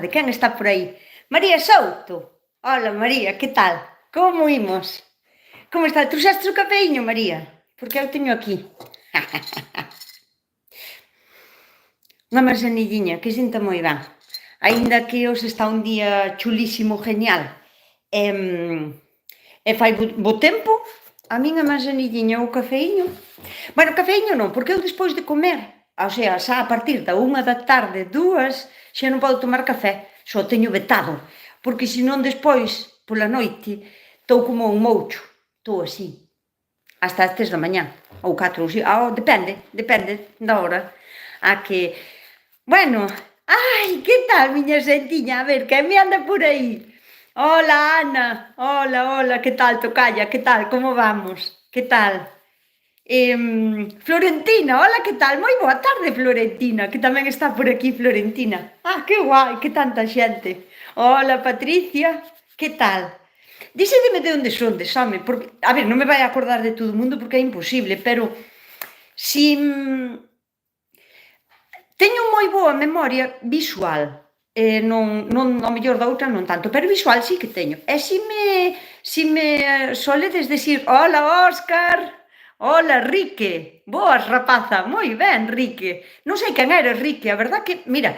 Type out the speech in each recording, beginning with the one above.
¿De quen está por aí? María Souto. Hola, María, que tal? Como imos? Como está? Trouxestes o cafeíño, María? Porque eu teño aquí. Unha manzanilliña que sinta moi ben. Aínda que hoxe está un día chulísimo, genial. E fai bo tempo, a min a manzanilliña ou o cafeíño. Bueno, cafeíño non, porque eu despois de comer, o sea, xa a partir da 1 da tarde, 2, xa non podo tomar café, só teño vetado, porque senón despois, pola noite, estou como un moucho, estou así, hasta as 3 da mañá, ou 4, ou 5, depende da hora, a que, bueno, ai, que tal, miña xentiña, a ver, quen me anda por aí? Hola, Ana, hola, que tal, tocalla, que tal, como vamos? Que tal? Florentina, hola, que tal? Moi boa tarde, Florentina, que tamén está por aquí Florentina. Ah, que guai, que tanta xente. Hola, Patricia, que tal? Díxedeme de onde sondes, home, porque, a ver, non me vai a acordar de todo o mundo porque é imposible, pero si teño moi boa memoria visual, non ao mellor da outra non tanto, pero visual sí que teño. E si me soledes decir, hola, Óscar, hola, Rique, boas, rapaza, moi ben, Rique. Non sei quen eres, Rique, a verdad que, mira,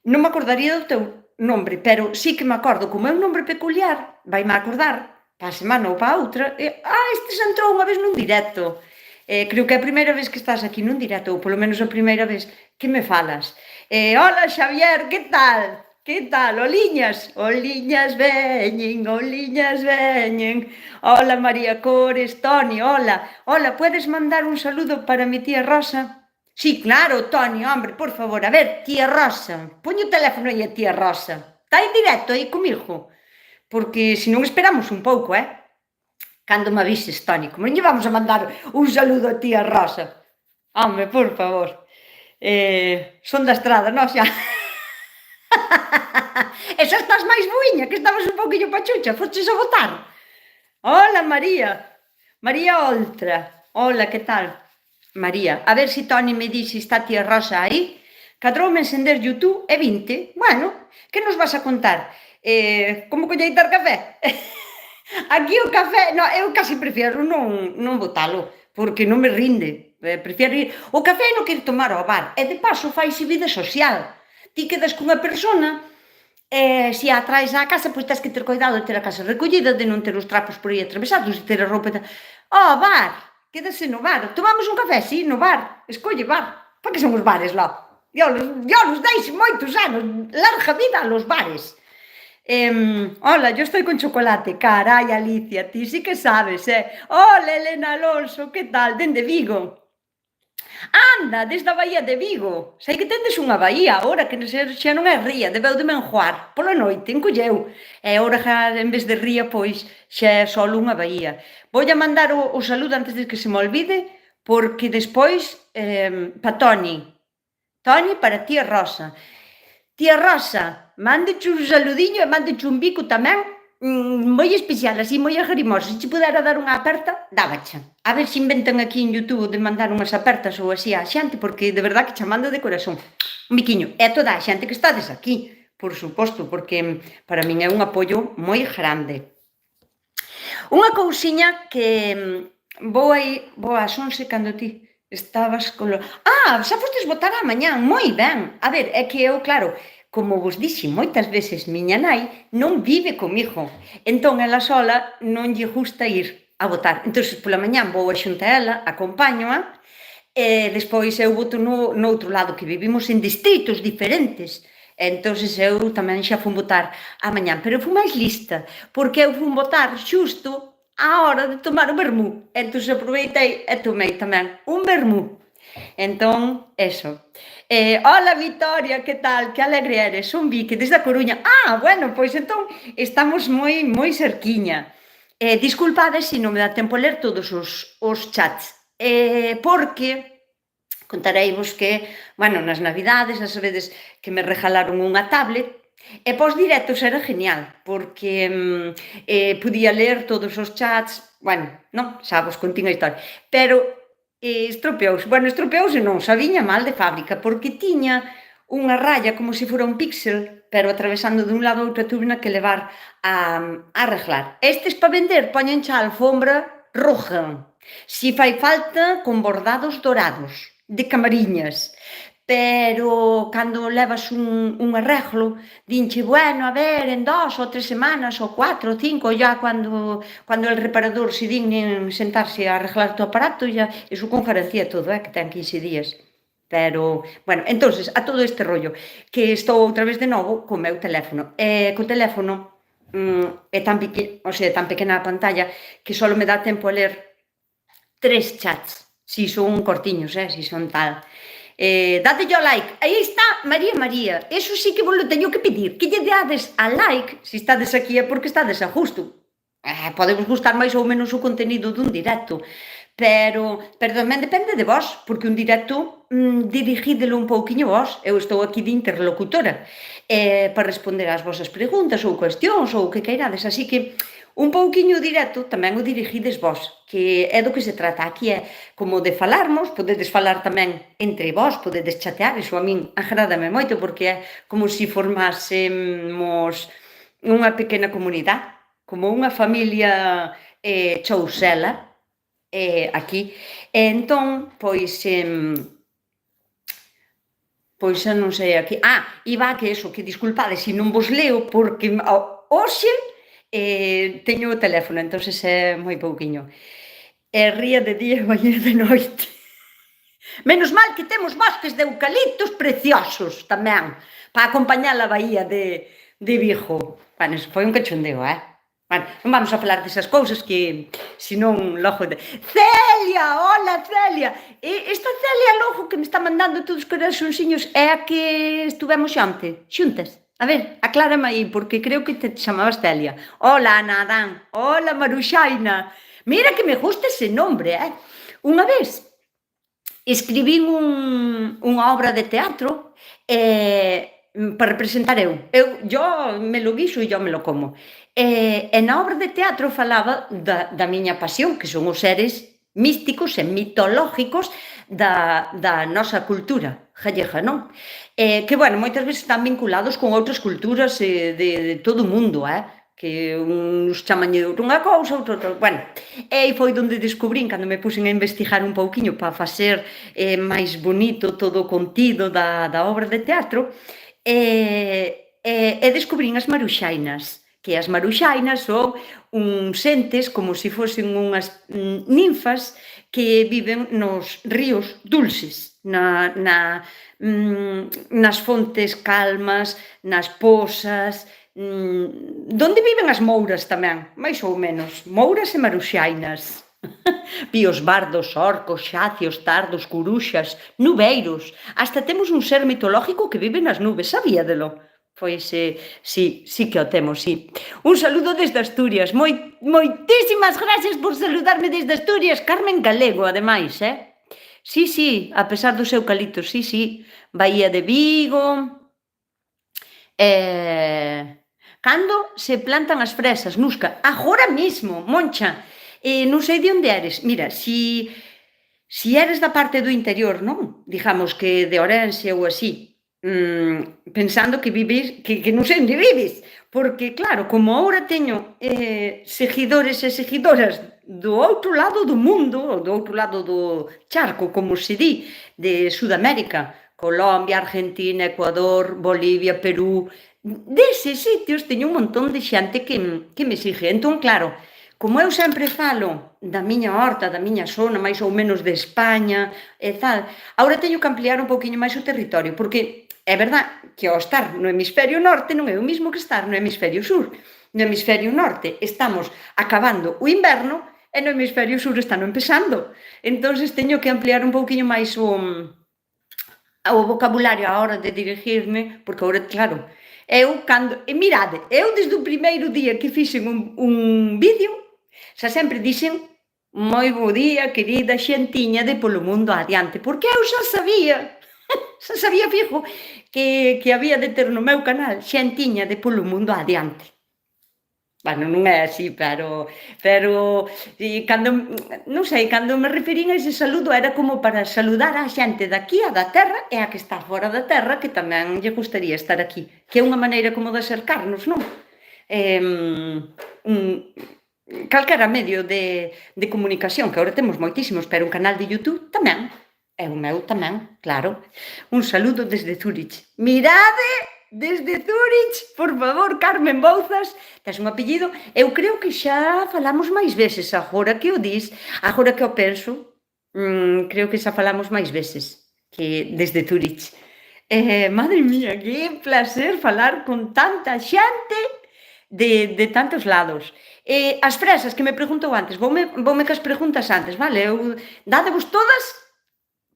non me acordaría do teu nombre, pero sí que me acordo, como é un nombre peculiar, vai-me acordar, pa a semana ou pa outra, este se entrou unha vez nun directo. Creo que é a primeira vez que estás aquí nun directo, ou polo menos a primeira vez que me falas. Hola, Xavier, que tal? Que tal? Oliñas? Oliñas veñen, oliñas veñen. Hola, María Cores, Toni, hola. Hola, puedes mandar un saludo para mi tía Rosa? Sí, claro, Toni, hombre, por favor. A ver, tía Rosa, poño o teléfono aí a tía Rosa. Está en directo aí comigo? Porque se non esperamos un pouco, Cando me avises, Toni, como non lle vamos a mandar un saludo a tía Rosa? Home, por favor. Son da estrada, non xa? E xa estás máis buiña, que estabas un pouquinho pachucha, fostes a votar. Hola, María. María Oltra. Hola, que tal? María, a ver se Toni me di se está tía Rosa aí. Cadroume encender YouTube e 20. Bueno, que nos vas a contar? Como colleitar café? Aquí o café, no, eu casi prefiero non botalo, porque non me rinde. Prefiero ir. O café non quero tomar ao bar, e de paso faise vida social. Ti quedas cunha persona, se a traes á casa, pois tens que ter cuidado de ter a casa recollida, de non ter os trapos por aí atravesados, de ter a roupa... Bar, quédase no bar. Tomamos un café, sí, no bar. Escolle bar. Para que son os bares, lá? Yo los deixe moitos anos, larga vida a los bares. Hola, yo estoy con chocolate. Carai, Alicia, ti sí que sabes, Hola, Elena Alonso, que tal? Dende Vigo. Anda, desde a Baía de Vigo. Sei que tendes unha baía agora, que xa non é ría, debeu de menjuar. Pola noite, encolleu. E agora, en vez de ría, pois, xa é só unha baía. Voulle mandar o saludo antes de que se me olvide, porque despois, pa Toni. Toni para tía Rosa. Tía Rosa, mándeche un saludiño e mándeche un bico tamén, moi especial, así moi agarimoso. Se che pudera dar unha aperta, dábache. A ver se inventan aquí en YouTube de mandar unhas apertas ou así á xente, porque de verdad que che mando de corazón. Un biquiño. E toda a xente que estades aquí, por suposto, porque para min é un apoio moi grande. Unha cousiña que vou ás 11 cando ti estabas con... xa fostes votar á mañá, moi ben. A ver, é que eu, claro, como vos dixen moitas veces, miña nai non vive comigo. Entón, ela sola non lle gusta ir a votar. Entón, pola mañá vou a xunta a ela, acompáñoa, e despois eu voto no outro lado, que vivimos en distritos diferentes. Entón, eu tamén xa fun votar a mañá, pero fui máis lista, porque eu fun votar xusto á hora de tomar o vermú. Entón, aproveitei e tomei tamén un vermú. Entón, eso. Hola, Vitoria, que tal? Que alegre eres? Son Vique, desde a Coruña. Bueno, pois entón estamos moi cerquiña. Disculpade se non me dá tempo a ler todos os chats, porque contareivos que, bueno, nas Navidades, as veces que me regalaron unha tablet, e pos directos era genial, porque podía ler todos os chats, bueno, non, xa vos contín a historia, pero estropeouse, non, xa viña mal de fábrica, porque tiña unha raya como se fora un píxel, pero atravesando dun lado a outro tuve que levar a arreglar. Estes para vender poñen xa a alfombra roja, si fai falta con bordados dorados, de camariñas, pero cando levas un arreglo, dinche, bueno, a ver, en 2 ou 3 semanas, ou 4 ou 5, ya cando el reparador se digne en sentarse a arreglar tu aparato, ya, iso con garantía todo, que ten 15 días. Pero, bueno, entonces, a todo este rollo, que estou outra vez de novo co meu teléfono. Co teléfono é tan pequeno, o sea, tan pequena a pantalla, que só me dá tempo a ler 3 chats, si son cortiños, si son tal. Dadelle ao like, aí está María, eso sí que vos lo teño que pedir, que lle dades a like, se estades aquí é porque estades a gusto. Podemos gustar máis ou menos o contenido dun directo, pero tamén depende de vos, porque un directo dirigídelo un pouquiño vos, eu estou aquí de interlocutora, para responder ás vosas preguntas ou cuestións ou o que queirades, así que un pouquiño directo tamén o dirigides vos, que é do que se trata. Aquí é como de falarmos, podedes falar tamén entre vos, podedes chatear, iso a min agrádame moito, porque é como se formásemos unha pequena comunidade, como unha familia chousela, aquí. Entón, pois xa non sei aquí. Iba que eso, que disculpade se non vos leo, porque hoxe teño o teléfono, entonces é moi pouquiño. Ría de día e baña de noite. Menos mal que temos bosques de eucaliptos preciosos tamén, para acompañar a baía de Vigo. Bueno, eso foi un cachondeo, Bueno, non vamos a falar desas cousas que, senón, logo de... Celia! Hola, Celia! Esta Celia logo que me está mandando todos os coraxonciños é a que estuvemos xuntas. A ver, aclárame aí, porque creo que te chamabas Celia. Hola, Ana Adán. Hola, Maruxaina. Mira que me gusta ese nombre, Unha vez escribín unha obra de teatro para representar eu me lo guiso e eu me lo como. E na obra de teatro falaba da miña pasión, que son os seres místicos e mitológicos da nosa cultura gallega, non? Que, bueno, moitas veces están vinculados con outras culturas de todo o mundo, que uns chamanlle unha cousa, outro, bueno, e foi onde descubrín, cando me puxen a investigar un pouquiño para facer máis bonito todo o contido da obra de teatro, descubrín as maruxainas, que as maruxainas son uns entes como se fosen unhas ninfas que viven nos ríos dulces, nas fontes calmas, nas posas, donde viven as mouras tamén, máis ou menos, mouras e maruxainas. Píos bardos, orcos, xacios, tardos, curuxas, nubeiros, hasta temos un ser mitológico que vive nas nubes, sabíadelo? Pois, sí que o temos, sí. Un saludo desde Asturias, moitísimas gracias por saludarme desde Asturias, Carmen Galego, ademais, Sí, a pesar dos eucaliptos, sí, Baía de Vigo. Cando se plantan as fresas, Nusca? Agora mesmo, Moncha. Non sei de onde eres. Mira, si eres da parte do interior, non? Digamos que de Ourense ou así, pensando que vives, que non sei onde vives, porque claro, como agora teño seguidores e seguidoras do outro lado do mundo, do outro lado do charco, como se di, de Sudamérica, Colombia, Argentina, Ecuador, Bolivia, Perú, deses sitios teño un montón de xente que me sigue. Entón, claro, como eu sempre falo da miña horta, da miña zona, máis ou menos de España e tal, agora teño que ampliar un pouquiño máis o territorio, porque é verdad que ao estar no hemisferio norte non é o mismo que estar no hemisferio sur. No hemisferio norte estamos acabando o inverno e no hemisferio sur están empezando. Entón, teño que ampliar un pouquiño máis o vocabulario á hora de dirigirme, porque agora, claro, mirade, eu desde o primeiro día que fixen un vídeo, xa sempre dixen moi bo día, querida xentiña de Polo Mundo Adiante, porque eu xa sabía fijo que había de ter no meu canal xentiña de Polo Mundo Adiante. Bueno, non é así, pero non sei, cando me referín a ese saludo era como para saludar a xente daqui, a da terra, e a que está fora da terra, que tamén lle gustaría estar aquí, que é unha maneira como de acercarnos, non? Un, calquera medio de comunicación, que agora temos moitísimos, pero un canal de YouTube tamén, e o meu tamén, claro. Un saludo desde Zurich. Mirade desde Zurich, por favor, Carmen Bouzas, tes un apellido. Eu creo que xa falamos máis veces, agora que o dis, agora que o penso, creo que xa falamos máis veces que desde Zurich. Madre mía, que placer falar con tanta xente de tantos lados. As fresas que me preguntou antes, voume cas preguntas antes, vale? Eu dádevos todas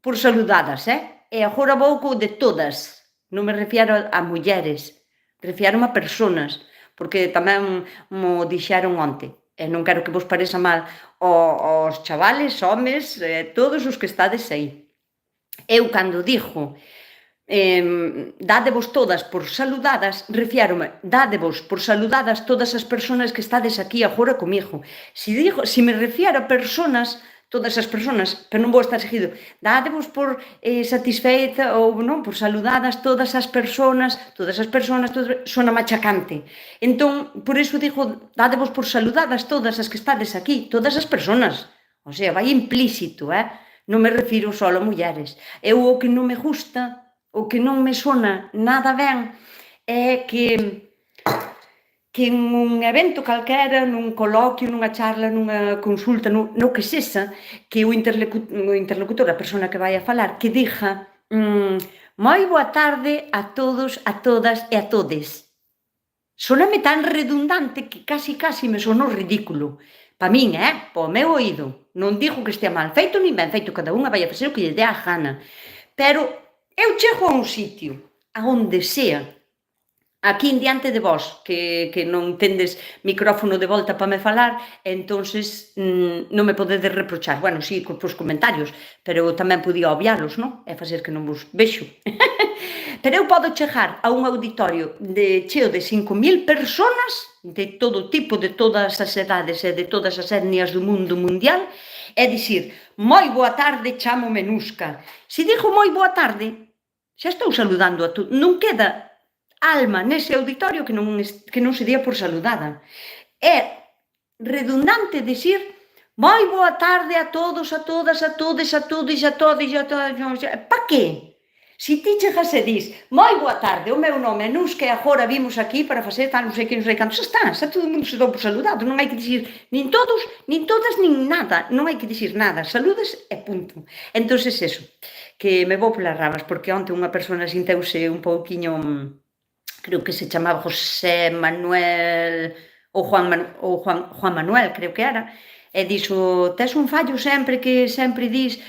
por saludadas, E agora vou co de todas. Non me refiero a mulleres, refiero a persoas, porque tamén mo dixeron onte, e non quero que vos pareza mal aos chavales, homes, todos os que estades aí. Eu, cando dixo dádevos todas por saludadas, refiérome, dádevos por saludadas todas as persoas que estades aquí agora comigo. Se me refiero a persoas, todas as persoas, pero non vou estar seguido, dádevos por satisfeita ou non, por saludadas todas as persoas, sona machacante. Entón, por iso digo, dádevos por saludadas todas as que estades aquí, todas as persoas. O sea, vai implícito, non me refiro só a mulleres. Eu o que non me gusta, o que non me sona nada ben é que en un evento calquera, nun coloquio, nunha charla, nunha consulta, no que sexa, que o interlocutor, a persona que vai a falar, que diga moi boa tarde a todos, a todas e a todes. Sóname tan redundante que casi me sonou ridículo. Pa min, pa o meu oído. Non digo que estea mal feito nin ben feito, cada unha vai a facer o que lle dé a gana. Pero eu chego a un sitio, a onde sea, aquí en diante de vós, que non tendes micrófono de volta para me falar, entonces non me podedes reprochar. Bueno, sí, cos comentarios, pero tamén podía obvialos, non? E facer que non vos vexo. Pero eu podo chegar a un auditorio cheo de 5.000 persoas, de todo tipo, de todas as edades e de todas as etnias do mundo mundial, e dicir, moi boa tarde, chámome Nusca. Se digo moi boa tarde, xa estou saludando a todos. Non queda alma nese auditorio que non se día por saludada. É redundante dicir moi boa tarde a todos, a todas, a todes, a todes, a todes, a todes. Pa que? Se ti chegas e dis moi boa tarde, o meu nome é Nusca e agora vimos aquí para facer tal, non sei que, non sei canto, xa todo o mundo se dou por saludado, non hai que dicir nin todos, nin todas, nin nada, non hai que dicir nada, saludes e punto. Entón, eso, que me vou polas ramas, porque onte unha persona sinteuse un pouquiño, creo que se chamaba José Manuel, ou Juan Manuel, creo que era, e dixo, tes un fallo sempre que sempre dis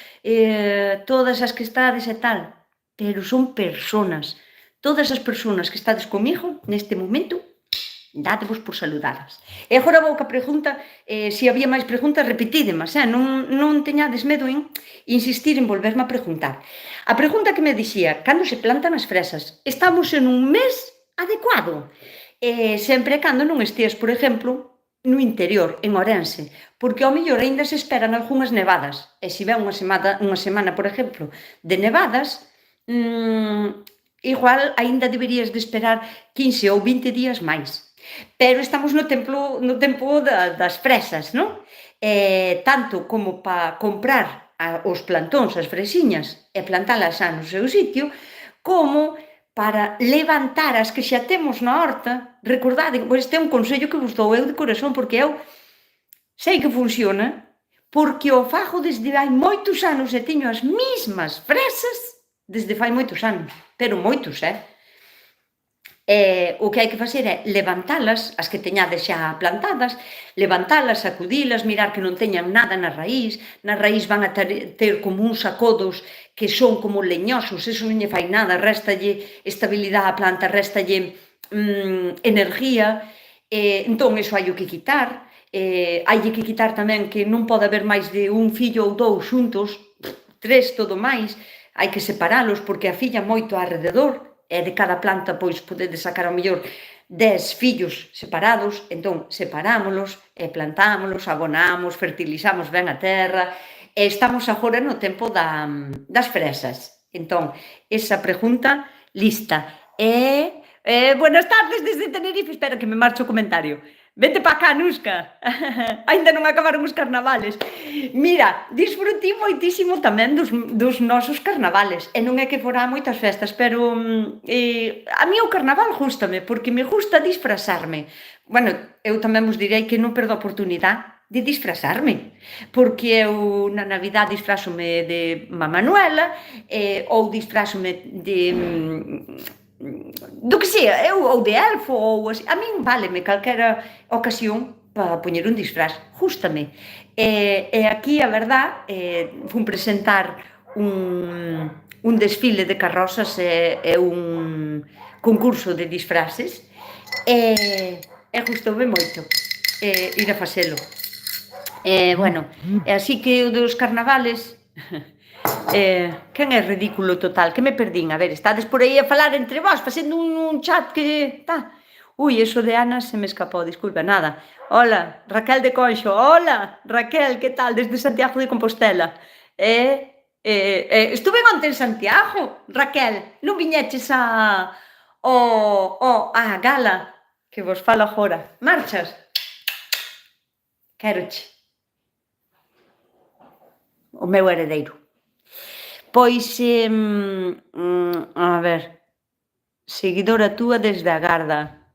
todas as que estades e tal, pero son persoas, todas as persoas que estades comigo neste momento, dádevos por saludadas. E agora vou ca pregunta, se había máis preguntas, repetídemas, non teñades medo en insistir en volverme a preguntar. A pregunta que me dixía, cando se plantan as fresas, estamos en un mes adecuado, sempre cando non esteas, por exemplo, no interior, en Ourense, porque ao mellor aínda se esperan algunhas nevadas, e se ven unha semana, por exemplo, de nevadas, igual aínda deberías de esperar 15 ou 20 días máis. Pero estamos no tempo das fresas, non? Tanto como para comprar os plantóns, as fresiñas, e plantalas xa no seu sitio, como para levantar as que xa temos na horta. Recordade, este é un consello que vos dou eu de corazón, porque eu sei que funciona, porque o fago desde hai moitos anos e teño as mismas fresas desde fai moitos anos, pero moitos, O que hai que facer é levantalas, as que teñades xa plantadas, levantalas, sacudilas, mirar que non teñan nada na raíz van a ter como uns sacodos que son como leñosos, eso non lle fai nada, réstalle estabilidade á planta, réstalle energía, entón eso hai que quitar, hai que quitar tamén que non pode haber máis de un fillo ou dous xuntos, 3 todo máis, hai que separalos porque afilla moito alrededor, e de cada planta pois podedes sacar ao mellor 10 fillos separados, entón separámolos, plantámolos, abonamos, fertilizamos ben a terra, e estamos agora no tempo das fresas. Entón, esa pregunta lista. Buenas tardes desde Tenerife, espera que me marcho o comentario. Vete pa cá, Nusca. Ainda non acabaron os carnavales. Mira, disfrutí moitísimo tamén dos nosos carnavales. E non é que fora moitas festas, pero a mí o carnaval gústame, porque me gusta disfrazarme. Bueno, eu tamén vos direi que non perdo a oportunidade de disfrazarme, porque eu na Navidad disfrázome de Mamá Noela, ou disfrázome de do que sea, ou de elfo, ou así. A min váleme calquera ocasión para poñer un disfraz, gústame. E aquí, a verdad, fun presentar un desfile de carrozas e un concurso de disfraces, e gustoume moito ir a facelo. Bueno, así que o dos carnavales... quen é ridículo total? Que me perdín? A ver, estades por aí a falar entre vós, facendo un chat que... Ui, eso de Ana se me escapou, disculpa, nada. Hola, Raquel de Conxo. Hola, Raquel, que tal? Desde Santiago de Compostela. Estuve onte en Santiago, Raquel. Non viñeches a gala que vos falo agora. Marchas? Quéroche. O meu heredeiro. Pois, a ver, seguidora túa desde a Garda,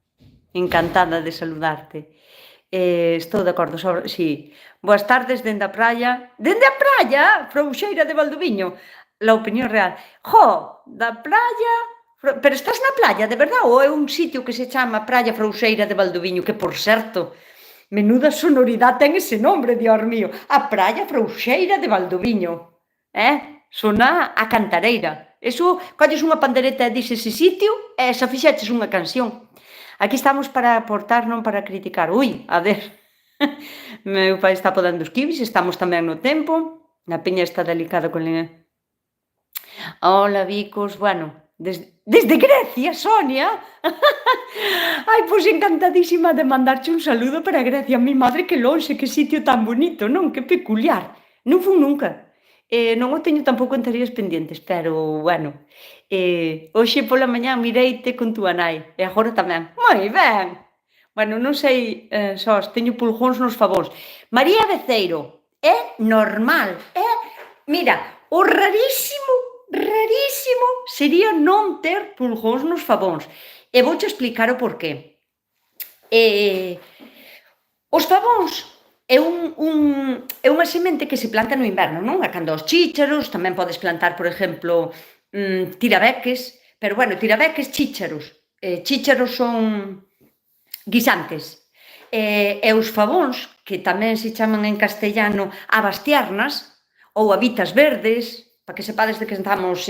encantada de saludarte. Estou de acordo sobre... Sí. Boas tardes dende a praia. Dende a praia? Frouxeira de Valdoviño. La opinión real. Jo, da praia... Pero estás na praia, de verdad? Ou é un sitio que se chama Praia Frouxeira de Valdoviño? Que, por certo, menuda sonoridade ten ese nombre, Dios mío. A Praia Frouxeira de Valdoviño. Sona a cantareira. Eso, colles unha pandereta e dices ese sitio e xa fixeches unha canción. Aquí estamos para aportar, non para criticar. Ui, a ver, meu pai está podando os kibis, estamos tamén no tempo, a peña está delicada con... Hola, Vicos, bueno, desde Grecia, Sonia. Ai, pois encantadísima de mandarche un saludo para Grecia. Mi madre, que lonxe, que sitio tan bonito, non? Que peculiar. Non fun nunca. Non o teño tampouco en tareas pendientes, pero, bueno, hoxe pola mañá mireite con túa nai, e agora tamén. Moi ben! Bueno, non sei, sós, teño pulgóns nos favóns. María Beceiro, é normal, mira, o rarísimo sería non ter pulgóns nos favóns. E vouche explicar o porqué. Os favóns é unha semente que se planta no inverno, non? A cando os chícharos, tamén podes plantar, por exemplo, tirabeques, pero, bueno, tirabeques, chícharos. Chícharos son guisantes. E os favóns, que tamén se chaman en castellano abastiarnas, ou habitas verdes, para que sepades de que estamos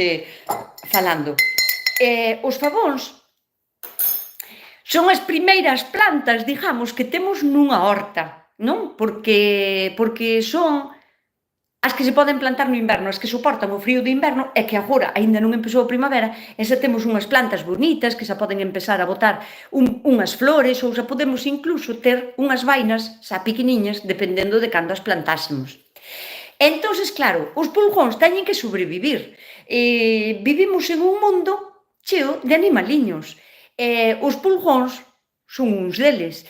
falando. Os favóns son as primeiras plantas, digamos, que temos nunha horta, non? Porque son as que se poden plantar no inverno, as que soportan o frío do inverno, e que agora aínda non empezou a primavera, e xa temos unhas plantas bonitas que xa poden empezar a botar unhas flores, ou xa podemos incluso ter unhas vainas xa pequeniñas, dependendo de cando as plantásemos. Entonces, claro, os pulgóns teñen que sobrevivir. Vivimos en un mundo cheo de animaliños. Os pulgóns son uns deles.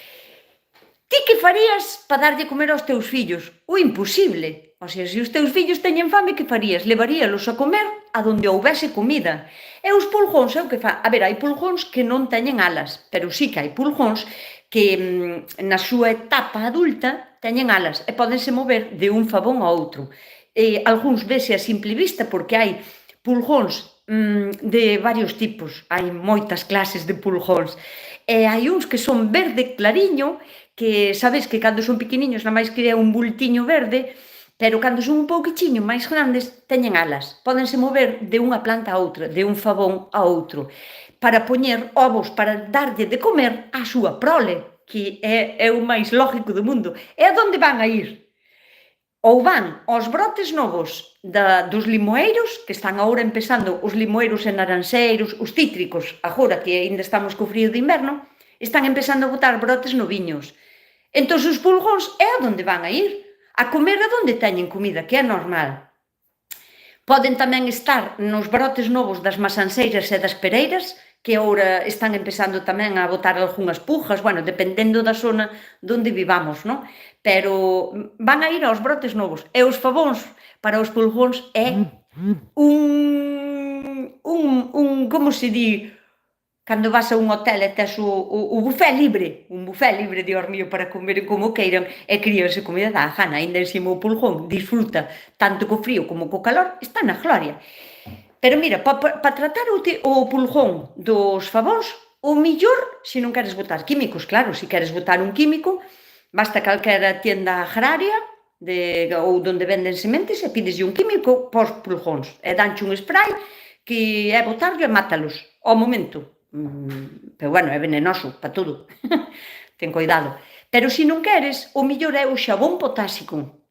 Ti que farías para darlle comer aos teus fillos? O imposible. O sea, se os teus fillos teñen fame, que farías? Levaríalos a comer a donde houbese comida. E os pulgóns, é o que fa... A ver, hai pulgóns que non teñen alas, pero sí que hai pulgóns que na súa etapa adulta teñen alas e pódense mover de un favón a outro. Algúns vese a simple vista porque hai pulgóns de varios tipos, hai moitas clases de pulgóns. E hai uns que son verde clariño, que sabes que cando son pequeniños na máis que é un bultiño verde, pero cando son un pouquichiño máis grandes teñen alas, pódense mover de unha planta a outra, de un favón a outro, para poñer ovos, para darlle de comer á súa prole, que é o máis lógico do mundo. E a onde van a ir? Ou van aos brotes novos dos limoeiros, que están agora empezando os limoeiros e naranxeiros, os cítricos, agora que ainda estamos co frío de inverno, están empezando a botar brotes noviños. Entón, os pulgóns é a onde van a ir, a comer a onde teñen comida, que é normal. Poden tamén estar nos brotes novos das masanseiras e das pereiras, que agora están empezando tamén a botar algunhas pujas, bueno, dependendo da zona onde vivamos, non? Pero van a ir aos brotes novos. E os favóns para os pulgóns é como se di, cando vas a un hotel e tes o bufé libre, un bufé libre de hormío para comer como queiran e críanse comida da gana, ainda encima o pulgón disfruta tanto co frío como co calor, está na gloria. Pero mira, para tratar o pulgón dos favóns, o millor, se non queres botar químicos, claro, se queres botar un químico, basta calquera tienda agraria ou donde venden sementes e pides un químico pos pulgóns e danche un spray que é botarlo e mátalos ao momento. Pero bueno, é venenoso para todo. Ten cuidado. Pero se non queres, o millor é o xabón potásico.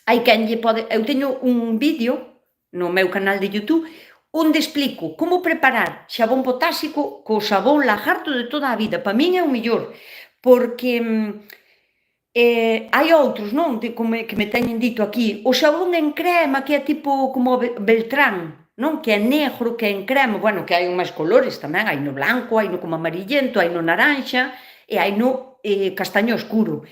Hai quen lle pode... Eu teño un vídeo no meu canal de YouTube onde explico como preparar xabón potásico co xabón lagarto de toda a vida. Para min é o millor, porque hai outros, non? Que me teñen dito aquí. O xabón en crema, que é tipo como Beltrán, non? Que é negro, que é en crema, bueno, que hai máis colores tamén, hai no blanco, hai no como amarillento, hai no naranxa e hai no castaño escuro.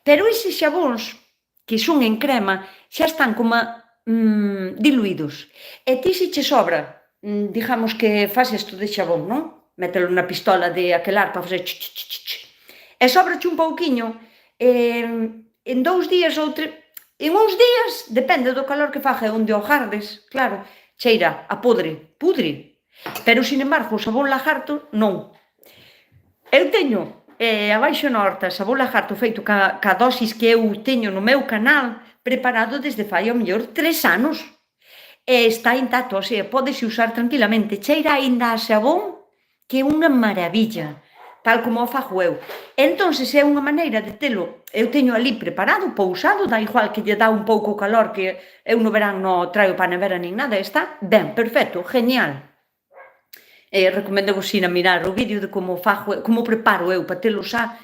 Pero eses xabóns que son en crema xa están como diluídos. E ti se che sobra, digamos que faz isto de xabón, non? Mételo na pistola de aquelar para facer e sobrache un pouquiño, en 2 días ou 3, en uns días, depende do calor que faga, onde o gardes, claro, cheira a pudre, pero, sin embargo, o sabón lagarto, non. Eu teño abaixo na horta sabón lagarto feito ca dosis que eu teño no meu canal, preparado desde fai ao mellor 3 anos. E está intacto, o sea, pódese usar tranquilamente. Cheira aínda a sabón, que é unha maravilla, tal como o fago eu. Entonces, é unha maneira de telo, eu teño ali preparado, pousado, dá igual que lle dá un pouco calor, que eu no verán non traio para a nevera nin nada, está ben, perfecto, genial. Recomendo vos ir a mirar o vídeo de como fago, como preparo eu para telo xa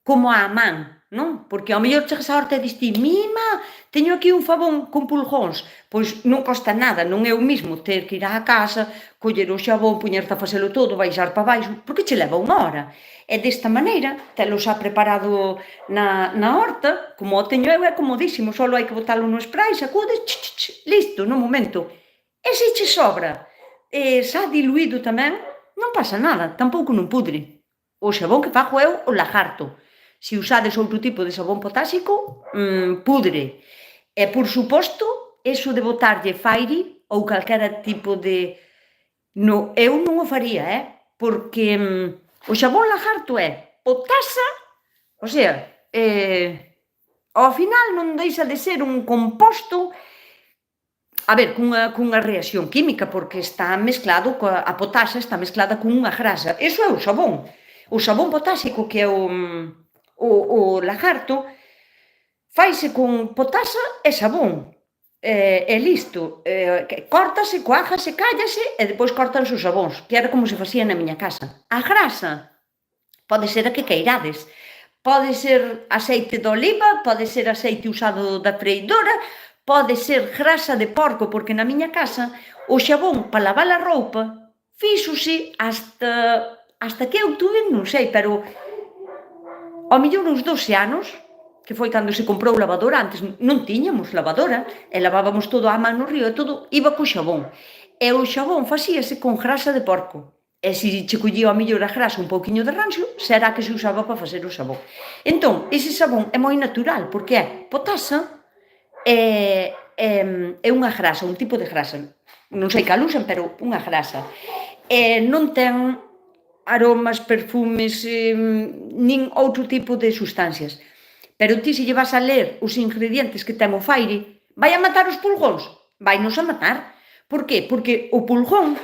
como á man, non? Porque ao mellor chegas á horta e dis ti, mima, teño aquí un favón con pulgóns. Pois non costa nada, non é o mismo ter que ir á casa, coller o xabón, poñerte a facelo todo, baixar para baixo, porque che leva 1 hora. E desta maneira, telo xa preparado na horta, como o teño eu, é comodísimo, só hai que botalo no spray, sacudes, listo, no momento. E se che sobra, xa diluído tamén, non pasa nada, tampouco non pudre. O xabón que fago eu, o lagarto. Se usades outro tipo de sabón potásico, pudre. E, por suposto, eso de botarlle Fairy ou calquera tipo de... No, eu non o faría, porque o xabón lagarto é potasa, o sea, ao final non deixa de ser un composto, a ver, cunha reacción química, porque está mesclado, a potasa está mesclada con unha grasa. Eso é o xabón. O xabón potásico, que é o lagarto, faise con potasa e xabón. E listo. Córtase, coájase, cállase e depois córtanse os xabóns, que era como se facía na miña casa. A grasa pode ser a que queirades. Pode ser aceite de oliva, pode ser aceite usado da freidora, pode ser grasa de porco, porque na miña casa o xabón para lavar a roupa fíxose hasta que eu tuve, non sei, pero ao mellor uns 12 anos, que foi cando se comprou lavadora, antes non tiñamos lavadora, e lavábamos todo á man no río, e todo iba co xabón. E o xabón facíase con grasa de porco. E se che collía ao mellor a grasa un pouquiño de ranxo, será que se usaba para facer o xabón. Entón, ese xabón é moi natural, porque é potasa, é unha grasa, un tipo de grasa. Non sei cal usan, pero unha grasa. Non ten aromas, perfumes, nin outro tipo de sustancias. Pero ti, se lle vas a ler os ingredientes que ten o Fairy, vai a matar os pulgóns? Vai-nos a matar. Por qué? Porque o pulgón,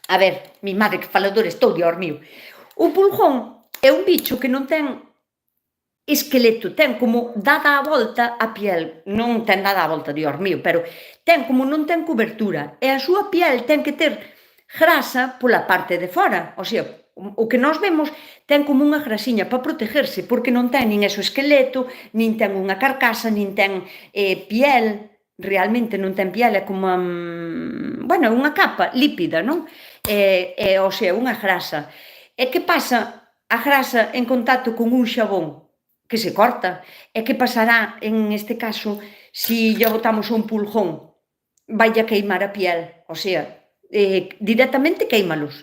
a ver, mi madre que faladora estou de hormío, o pulgón é un bicho que non ten esqueleto, ten como dada a volta a piel, non ten dada a volta de hormío, pero ten como non ten cobertura, e a súa piel ten que ter grasa pola parte de fora, o sea, O que nós vemos ten como unha grasiña para protegerse, porque non ten nin exoesqueleto, nin ten unha carcasa, nin ten piel, realmente non ten piel, é como bueno, unha capa lípida, non? O sea, unha grasa. E que pasa a grasa en contacto con un xabón que se corta? E que pasará en este caso se lle botamos un pulgón? Vai a queimar a piel, o sea, directamente queimalos.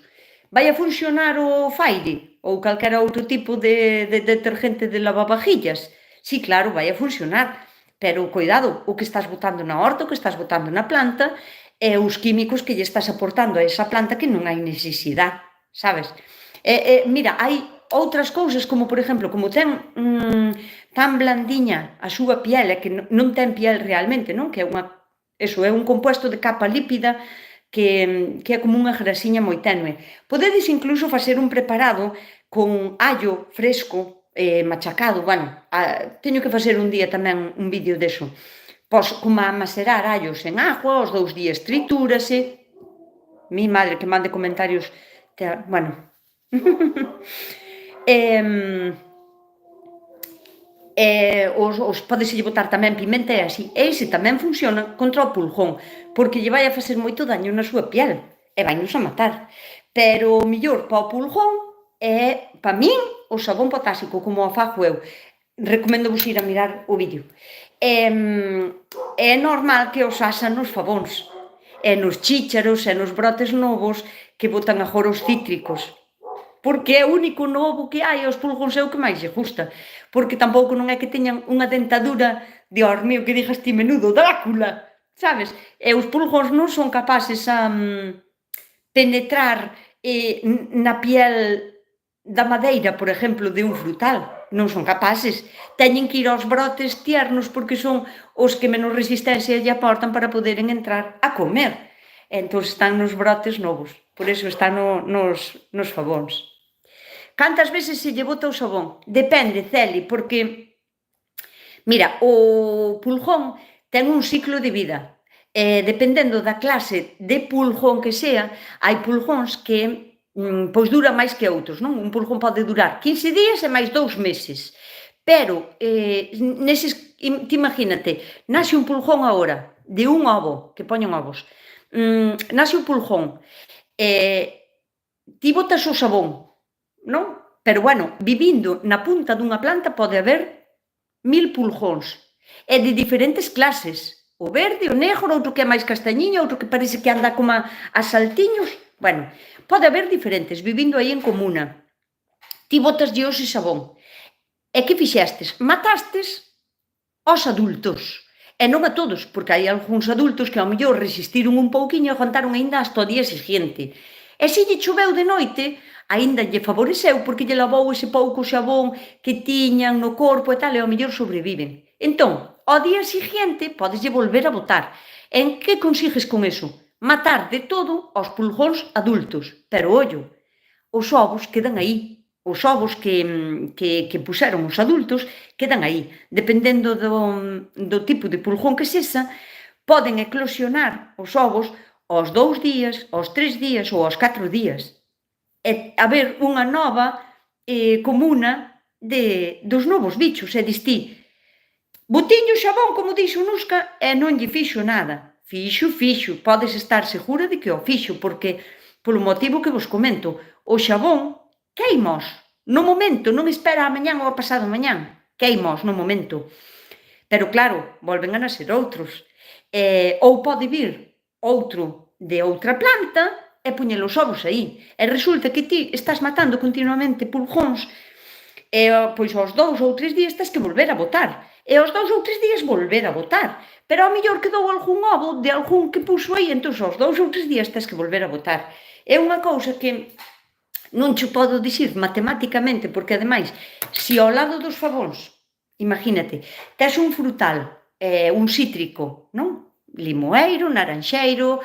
Vai a funcionar o Fairy ou calquera outro tipo de detergente de lavavajillas? Sí, claro, vai a funcionar, pero cuidado, o que estás botando na horta, o que estás botando na planta, e os químicos que lle estás aportando a esa planta que non hai necesidade, sabes? Mira, hai outras cousas, como por exemplo, como ten tan blandiña a súa piel, e que non ten piel realmente, non? Que é unha Eso é un composto de capa lípida que é como unha grasiña moi tenue. Podedes incluso facer un preparado con allo fresco, machacado, bueno, teño que facer un día tamén un vídeo deso. Pois, como a macerar allos en agua, aos 2 días tritúrase. Mi madre que mande comentarios, bueno. Os podeselle botar tamén pimenta e así. E ese tamén funciona contra o pulgón, porque lle vai a facer moito daño na súa piel e vai nos a matar. Pero o mellor para o pulgón é, para min, o sabón potásico, como o fago eu. Recomendo vos ir a mirar o vídeo. É normal que os haxa nos favóns, e nos chícharos, e nos brotes novos que botan agora os cítricos, porque é o único novo que hai, aos pulgóns é o que máis lle gusta, porque tampouco non é que teñan unha dentadura, Dios mío, que digas ti menudo, Drácula, sabes? E os pulgóns non son capaces a penetrar na piel da madeira, por exemplo, de un frutal, non son capaces, teñen que ir aos brotes tiernos porque son os que menos resistencia lle aportan para poderen entrar a comer. Entón están nos brotes novos, por iso están nos favóns. Cantas veces se lle bota o sabón? Depende, Celi, porque, mira, o pulgón ten un ciclo de vida. Dependendo da clase de pulgón que sea, hai pulgóns que pois dura máis que outros, non? Un pulgón pode durar 15 días e máis 2 meses. Pero, neses, ti imagínate, naxe un pulgón agora, de un ovo, que poñen ovos, naxe un pulgón, ti botas o sabón, non? Pero, bueno, vivindo na punta dunha planta pode haber 1000 pulgóns, e de diferentes clases, o verde, o negro, outro que é máis castañiño, outro que parece que anda como a saltiños, bueno, pode haber diferentes, vivindo aí en comuna. Ti botaslle ose sabón, e que fixestes? Matastes aos adultos, e non a todos, porque hai algúns adultos que ao mellor resistiron un pouquiño e aguantaron aínda hasta o día seguinte. E se lle choveu de noite, aínda lle favoreceu porque lle lavou ese pouco xabón que tiñan no corpo e tal, e ao mellor sobreviven. Entón, ao día seguinte, podeslle volver a botar. En que consigues con eso? Matar de todo aos pulgóns adultos. Pero, ollo, os ovos quedan aí. Os ovos que puxeron os adultos quedan aí. Dependendo do tipo de pulgón que sexa, poden eclosionar os ovos aos 2 días, aos 3 días ou aos 4 días. E haber unha nova comuna dos novos bichos. E dis ti, botiño xabón, como dixo Nusca, e non lle fixo nada. Fixo. Podes estar segura de que o fixo, porque, polo motivo que vos comento, o xabón queimos no momento, non espera a mañán ou a pasado mañán, queimos no momento. Pero claro, volven a nacer outros. Ou pode vir outro de outra planta e poñer os ovos aí. E resulta que ti estás matando continuamente pulgóns, e pois aos 2 ou 3 días tens que volver a botar. E aos 2 ou 3 días volver a botar. Pero ao mellor quedou algún ovo de algún que puxo aí, entón aos 2 ou 3 días tens que volver a botar. É unha cousa que non che podo dicir matematicamente, porque ademais, se ao lado dos favóns, imagínate, tes un frutal, un cítrico, non? Limoeiro, naranxeiro,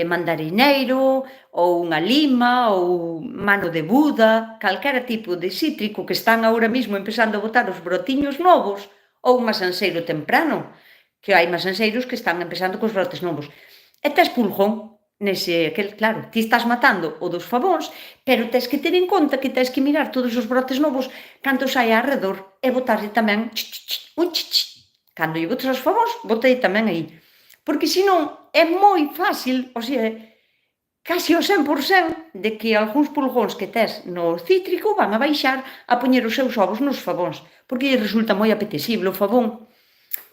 mandarineiro, ou unha lima, ou mano de Buda, calquera tipo de cítrico que están agora mesmo empezando a botar os brotiños novos, ou un masanceiro temprano, que hai masanceiros que están empezando cos brotes novos. E tes pulgón claro, ti estás matando o dos favóns, pero tens que ter en conta que tens que mirar todos os brotes novos cantos hai arredor e botarlle tamén un cando lle botes os favóns, botei tamén aí. Porque senón é moi fácil, o sea, casi o 100% de que algúns pulgóns que tes no cítrico van a baixar a poñer os seus ovos nos favóns, porque lle resulta moi apetecible o favón.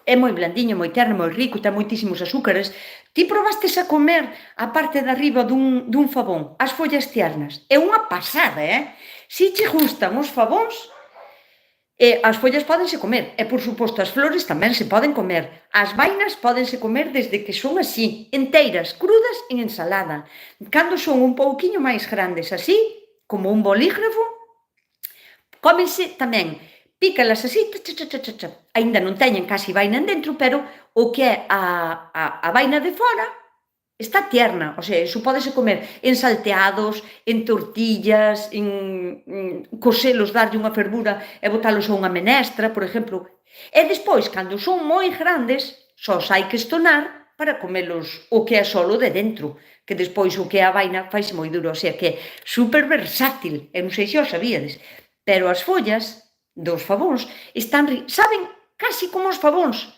É moi blandiño, moi terno, moi rico, ten moitísimos azúcares. Ti probastes a comer a parte de arriba dun favón, as follas tiernas. É unha pasada, Si che gustan os favóns, as follas pódense comer. E, por suposto, as flores tamén se poden comer. As vainas pódense comer desde que son así, enteiras, crudas en ensalada. Cando son un pouquiño máis grandes así, como un bolígrafo, cómense tamén. Pícalas así, aínda non teñen casi vaina dentro, pero o que é a vaina de fora está tierna, o sea, iso pódese comer en salteados, en tortillas, en coselos, darlle unha fervura e botalos a unha menestra, por exemplo. E despois, cando son moi grandes, só hai que estonar para comelos o que é solo de dentro, que despois o que é a vaina faise moi duro, o sea, que é super versátil, e non sei se o sabíades, pero as follas dos favóns saben casi como os favóns.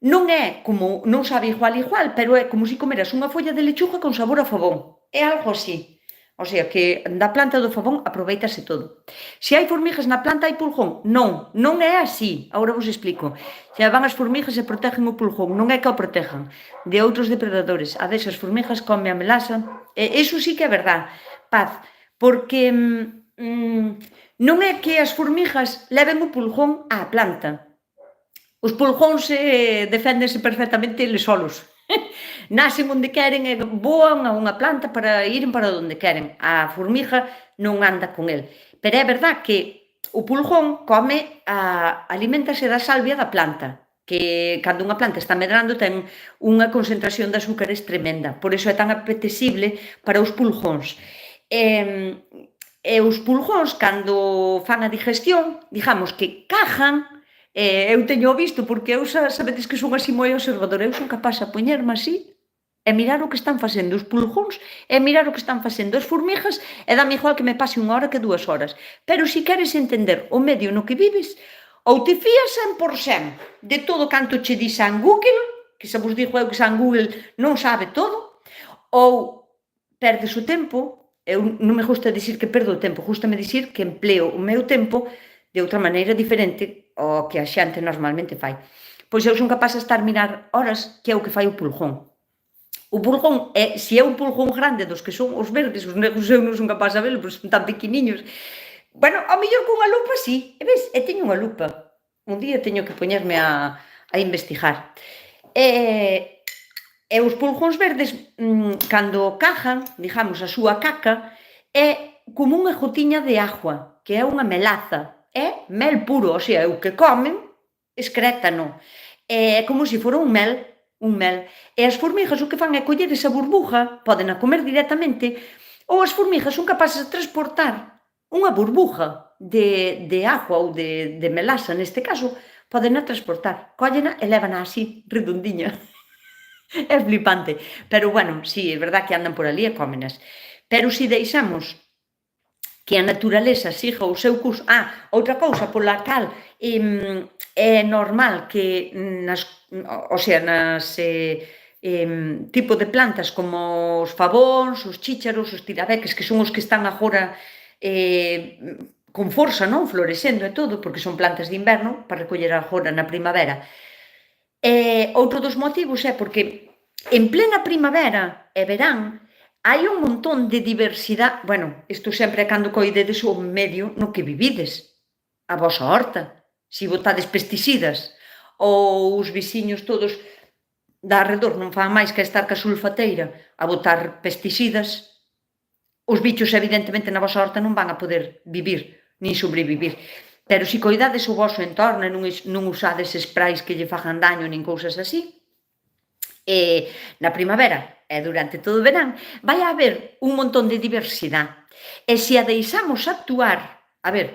Non é como, non sabe igual, pero é como se comeras unha folla de lechuga con sabor a favón. É algo así. O sea, que da planta do favón aproveitase todo. Se hai formigas na planta, hai pulgón? Non, non é así. Agora vos explico. Se van as formigas e protegen o pulgón, non é que o protejan de outros depredadores. A veces as formigas comen a melaza. Eso sí que é verdad, Paz, porque non é que as formigas leven o pulgón á planta. Os pulgóns deféndense perfectamente eles solos. Nacen onde queren e voan a unha planta para iren para onde queren. A formiga non anda con el. Pero é verdad que o pulgón aliméntase da salvia da planta, que cando unha planta está medrando ten unha concentración de azúcares tremenda. Por iso é tan apetecible para os pulgóns. E os pulgóns, cando fan a digestión, digamos que cajan. Eu teño visto, porque eu sabedes que son así moi observadora, eu son capaz de poñerme así e mirar o que están facendo os pulgóns e mirar o que están facendo as formigas e dame igual que me pase 1 hora que 2 horas. Pero se queres entender o medio no que vives, ou te fías 100% de todo canto che di San Google, que se vos digo eu que San Google non sabe todo, ou perdes o tempo. Eu non me gusta dicir que perdo o tempo, gustame dicir que empleo o meu tempo de outra maneira diferente ao que a xente normalmente fai. Pois eu son capaz de estar mirar horas que é o que fai o pulgón. O pulgón, se é un pulgón grande dos que son os verdes, os negros eu non son capaz de velo, porque son tan pequeniños. Bueno, ao mellor con unha lupa sí, ves, teño unha lupa. Un día teño que poñerme a investigar. E os pulgóns verdes, cando cajan, digamos, a súa caca, é como unha gotiña de agua, que é unha melaza. É mel puro, o sea, o que comen, excrétano. É como se fora un mel. E as formigas o que fan é coller esa burbuja, poden a comer directamente, ou as formigas son capaces de transportar unha burbuja de agua ou de melaza, neste caso, poden a transportar. Collena e lévana así, redondiña. É flipante. Pero, bueno, sí, é verdad que andan por ali e cómenas. Pero se deixamos que a naturaleza siga o seu curso. Outra cousa pola cal é normal que nas tipo de plantas como os favóns, os chícharos, os tirabeques, que son os que están agora con forza, non? Florecendo e todo, porque son plantas de inverno para recoller agora na primavera. Outro dos motivos é porque en plena primavera e verán hai un montón de diversidade. Bueno, isto sempre é cando coidedes o medio no que vivides, a vosa horta. Se botades pesticidas ou os veciños todos de arredor non fan máis que estar ca sulfateira a botar pesticidas, os bichos evidentemente na vosa horta non van a poder vivir nin sobrevivir. Pero se coidades o voso entorno e non usades sprays que lle fagan daño nin cousas así, na primavera e durante todo o verán, vai haber un montón de diversidade. E se a deixamos actuar,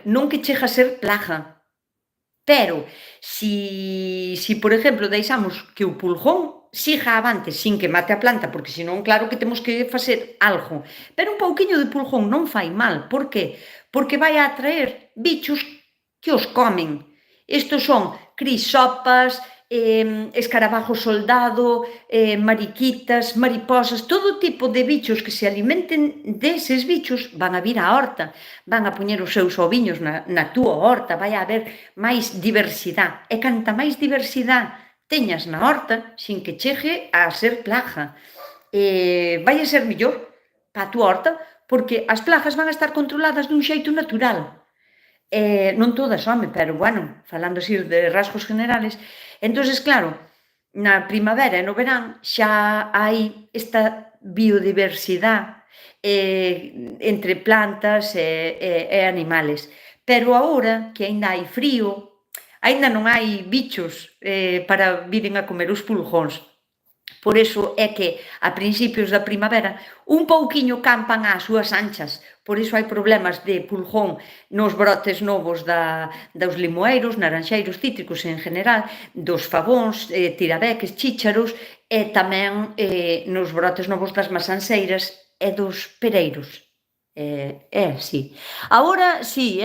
non que chega a ser plaga, pero se por exemplo, deixamos que o pulgón siga avante sin que mate a planta, porque senón claro que temos que facer algo. Pero un pouquiño de pulgón non fai mal. Por que? Porque vai a atraer bichos que os comen. Estos son crisopas, escarabajos soldado, mariquitas, mariposas, todo tipo de bichos que se alimenten deses bichos van a vir á horta, van a poñer os seus oviños na túa horta, vai a haber máis diversidade. E canta máis diversidade teñas na horta, sin que chegue a ser plaga, vai a ser mellor para a túa horta, porque as plagas van a estar controladas dun xeito natural. Non todas, home, pero, bueno, falando así de rasgos generales. Entonces, claro, na primavera e no verán xa hai esta biodiversidade entre plantas e animales. Pero agora, que aínda hai frío, aínda non hai bichos para viren a comer os pulgóns. Por iso é que a principios da primavera un pouquiño campan ás súas anchas, por iso hai problemas de pulgón nos brotes novos dos limoeiros, naranxeiros, cítricos en general, dos fagóns, tirabeques, chícharos e tamén nos brotes novos das masanseiras e dos pereiros. Sí. Agora, sí,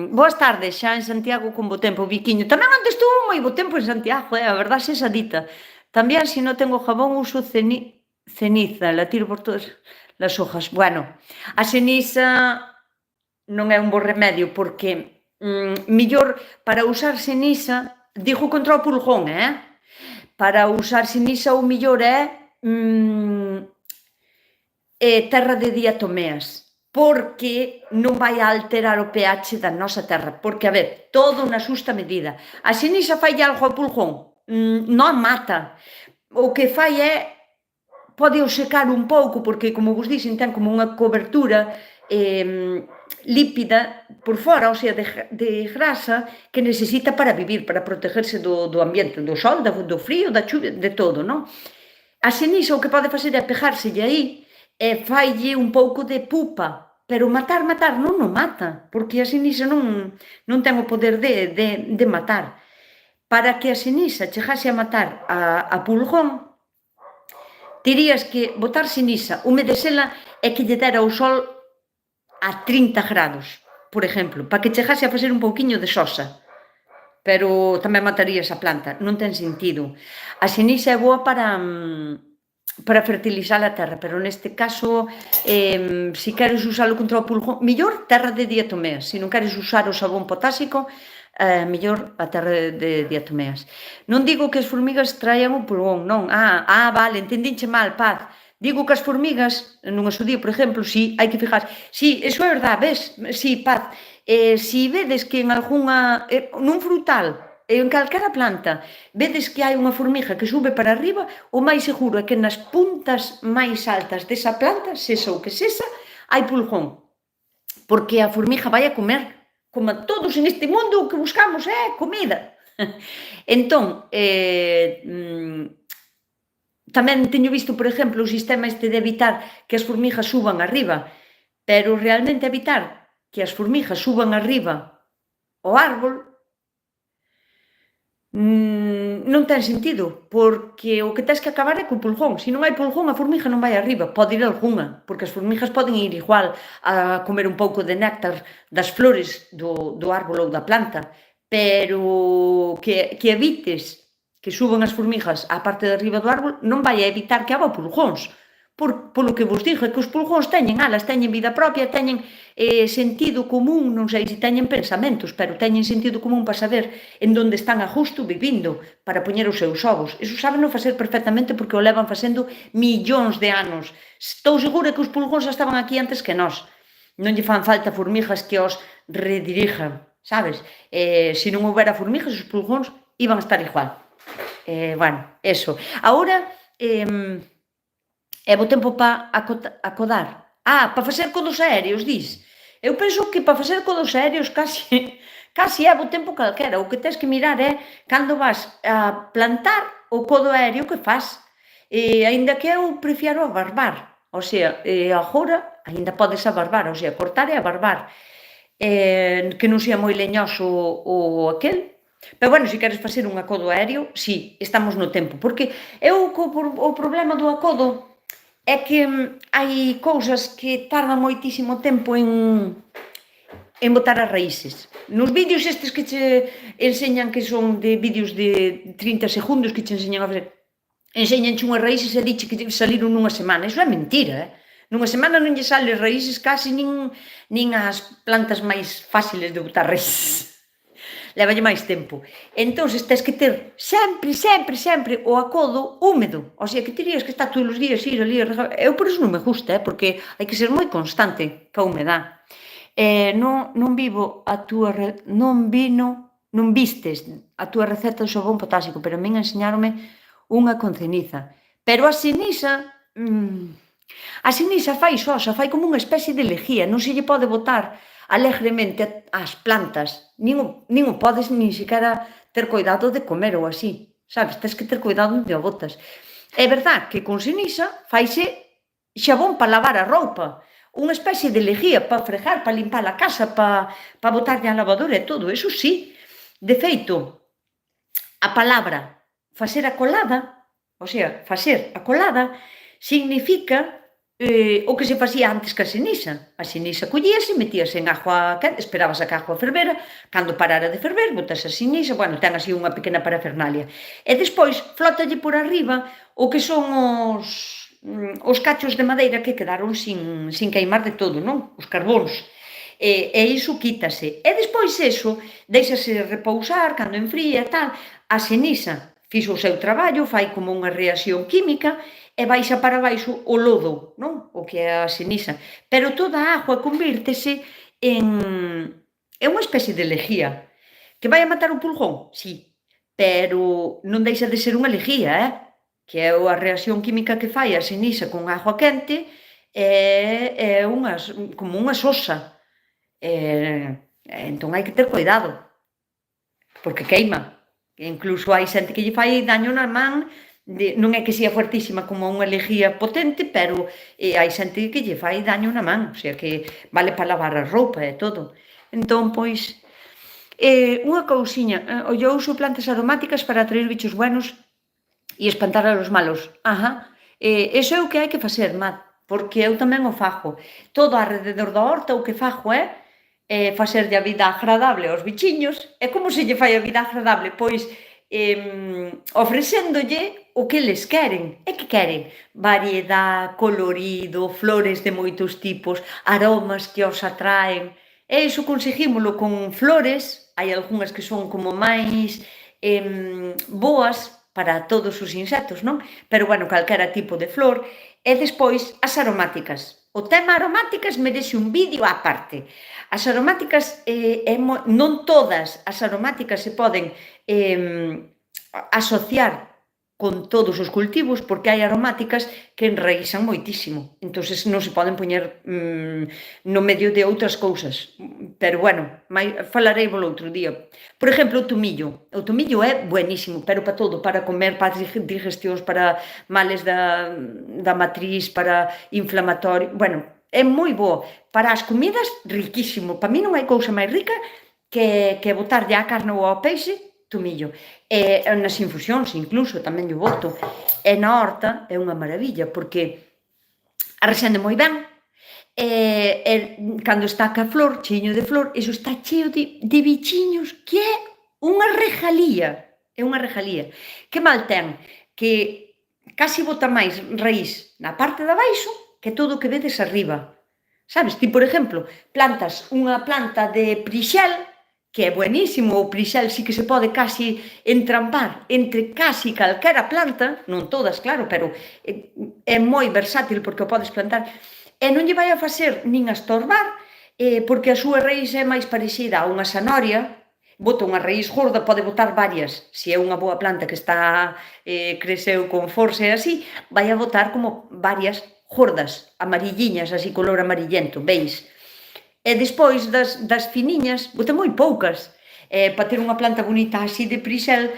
boas tardes xa en Santiago con bo tempo, Viquiño. Tamén antes estuvo moi bo tempo en Santiago, a verdade sexa dita. También, si no tengo jabón, uso ceniza, la tiro por todas las hojas. Bueno, a ceniza non é un bo remedio, porque mellor para usar ceniza, digo contra o pulgón, para usar ceniza o mellor é terra de diatomeas, porque non vai a alterar o pH da nosa terra, porque, a ver, todo na xusta medida. A ceniza fai algo ao pulgón? Non mata. O que fai é pode o secar un pouco, porque, como vos dixen, ten como unha cobertura lípida por fora, ou sea, de grasa, que necesita para vivir, para protegerse do ambiente, do sol, do frío, da chuvia, de todo, non? A ceniza o que pode facer é pegárselle aí e faille un pouco de pupa, pero matar non o mata, porque a ceniza non ten o poder de matar. Para que a ceniza chegase a matar a pulgón, terías que botar ceniza, humedecela e que lle dera o sol a 30 grados, por exemplo, para que chegase a facer un pouquiño de sosa. Pero tamén matarías a planta, non ten sentido. A ceniza é boa para fertilizar a terra, pero neste caso, se queres usalo contra o pulgón, mellor terra de diatomeas, se non queres usar o sabón potásico, mellor a terra de diatomeas. Non digo que as formigas traian o pulgón, non. Vale, entendinche mal, Paz. Digo que as formigas, nun asudío, por exemplo, si hai que fijar. Si, eso é verdade, ves? Si, Paz. Si vedes que en algunha, nun frutal, en calquera planta, vedes que hai unha formiga que sube para arriba, o máis seguro é que nas puntas máis altas desa planta, sexa o que sexa, hai pulgón. Porque a formiga vai a comer. Como todos en este mundo, o que buscamos é comida. Entón, tamén teño visto, por exemplo, o sistema este de evitar que as formigas suban arriba, pero realmente evitar que as formigas suban arriba ao árbol non ten sentido, porque o que tens que acabar é co pulgón. Se non hai pulgón, a formiga non vai arriba, pode ir algunha, porque as formigas poden ir igual a comer un pouco de néctar das flores do árbol ou da planta, pero que evites que suban as formigas á parte de arriba do árbol non vai a evitar que haga pulgóns. Polo que vos digo, é que os pulgóns teñen alas, teñen vida propia, teñen sentido común, non sei se teñen pensamentos, pero teñen sentido común para saber en donde están a justo vivindo, para poñer os seus ovos. Iso sábeno facer perfectamente porque o levan facendo millóns de anos. Estou segura que os pulgóns estaban aquí antes que nós. Non lle fan falta formigas que os redirijan, sabes? Se non houbera formigas, os pulgóns iban a estar igual. Bueno, eso. Agora, é bo tempo para acodar. Para facer codos aéreos, dis. Eu penso que para facer codos aéreos casi é bo tempo calquera. O que tens que mirar é cando vas a plantar o codo aéreo que faz. Ainda que eu prefiero abarbar. O sea, agora ainda podes abarbar, o sea, cortar e abarbar. Que non sea moi leñoso o aquel, Pero, bueno, se queres facer un acodo aéreo, si, estamos no tempo, porque o problema do acodo é que hai cousas que tardan moitísimo tempo en botar as raíces. Nos vídeos estes que che enseñan, que son de vídeos de 30 segundos, que che enseñan a facer, enseñanche unhas raíces e diche que saliron nunha semana. Iso é mentira, Nunha semana non lle salen raíces casi nin as plantas máis fáciles de botar raíces. Levalle máis tempo. Entonces, tens que ter sempre, sempre, sempre o acodo húmedo. O sea, que terías que estar todos os días ir ali a regar. Eu por iso non me gusta, porque hai que ser moi constante ca humedad. Non vivo a túa non vistes a túa receta do xabón potásico, pero a min enseñaronme unha con ceniza. Pero a ceniza fai xosa, fai como unha especie de lejía, non se lle pode botar alegremente ás plantas, nin o podes nin sequera ter cuidado de comer ou así, sabes? Tens que ter cuidado onde o botas. É verdad que con ceniza faise xabón para lavar a roupa, unha especie de lejía para fregar, para limpar a casa, para botarlle a lavadora e todo, eso sí. De feito, a palabra facer a colada, o sea, facer a colada, significa o que se facía antes ca ceniza. A ceniza collíase, metíase en agua quente, esperabas a que a agua fervera, cando parara de ferver, botas a ceniza, bueno, ten así unha pequena parafernalia. E despois, flótalle por arriba o que son os cachos de madeira que quedaron sin queimar de todo, non? Os carbóns. E iso quítase. E despois iso, deixase repousar, cando enfría e tal, a ceniza fixo o seu traballo, fai como unha reacción química, e baixa para baixo o lodo, non? O que é a ceniza. Pero toda a agua convírtese en unha especie de lejía. Que vai a matar o pulgón? Sí, pero non deixa de ser unha lejía, que é a reacción química que fai a ceniza con agua quente, é como unha sosa. Entón hai que ter cuidado, porque queima. Incluso hai xente que lle fai daño na man, non é que sea fuertísima como unha lejía potente, pero hai xente que lle fai daño na man, o sea que vale para lavar a roupa e todo. Entón, pois, unha cousiña, eu uso plantas aromáticas para atraer bichos buenos e espantar a los malos. Iso é o que hai que facer, Mat, porque eu tamén o fago. Todo alrededor da horta o que fago é facerlle a vida agradable aos bichiños. E como se lle fai a vida agradable? Pois ofrecéndolle o que eles queren. E que queren? Variedade, colorido, flores de moitos tipos, aromas que os atraen. E iso conseguímolo con flores, hai algunhas que son como máis boas para todos os insectos, non? Pero, bueno, calquera tipo de flor. E despois, as aromáticas. O tema aromáticas merece un vídeo á parte. As aromáticas, non todas as aromáticas se poden asociar con todos os cultivos, porque hai aromáticas que enraízan moitísimo. Entonces non se poden poñer no medio de outras cousas. Pero, bueno, falarei volo outro día. Por exemplo, o tomillo. O tomillo é buenísimo, pero para todo, para comer, para digestións, para males da matriz, para inflamatorio. Bueno, é moi bo. Para as comidas, riquísimo. Para mí non hai cousa máis rica que botarlle á carne ou ao peixe tomillo. E nas infusións, incluso, tamén lle boto. E na horta é unha maravilla, porque arrexende moi ben. Cando está ca flor, cheiño de flor, iso está cheo de bichiños, que é unha regalía. É unha regalía. Que mal ten? Que casi bota máis raíz na parte de abaixo que todo o que vedes arriba. Sabes? Ti, por exemplo, plantas unha planta de prixel, que é buenísimo, o prixel sí que se pode casi entrampar entre casi calquera planta, non todas, claro, pero é moi versátil porque o podes plantar, e non lle vai a facer nin a estorbar, porque a súa raíz é máis parecida a unha zanahoria. Bota unha raíz gorda, pode botar varias, se é unha boa planta que está creceu con forza e así, vai a botar como varias gordas, amarilliñas, así color amarillento, veis? E despois das finiñas, bota moi poucas, para ter unha planta bonita así de prixel,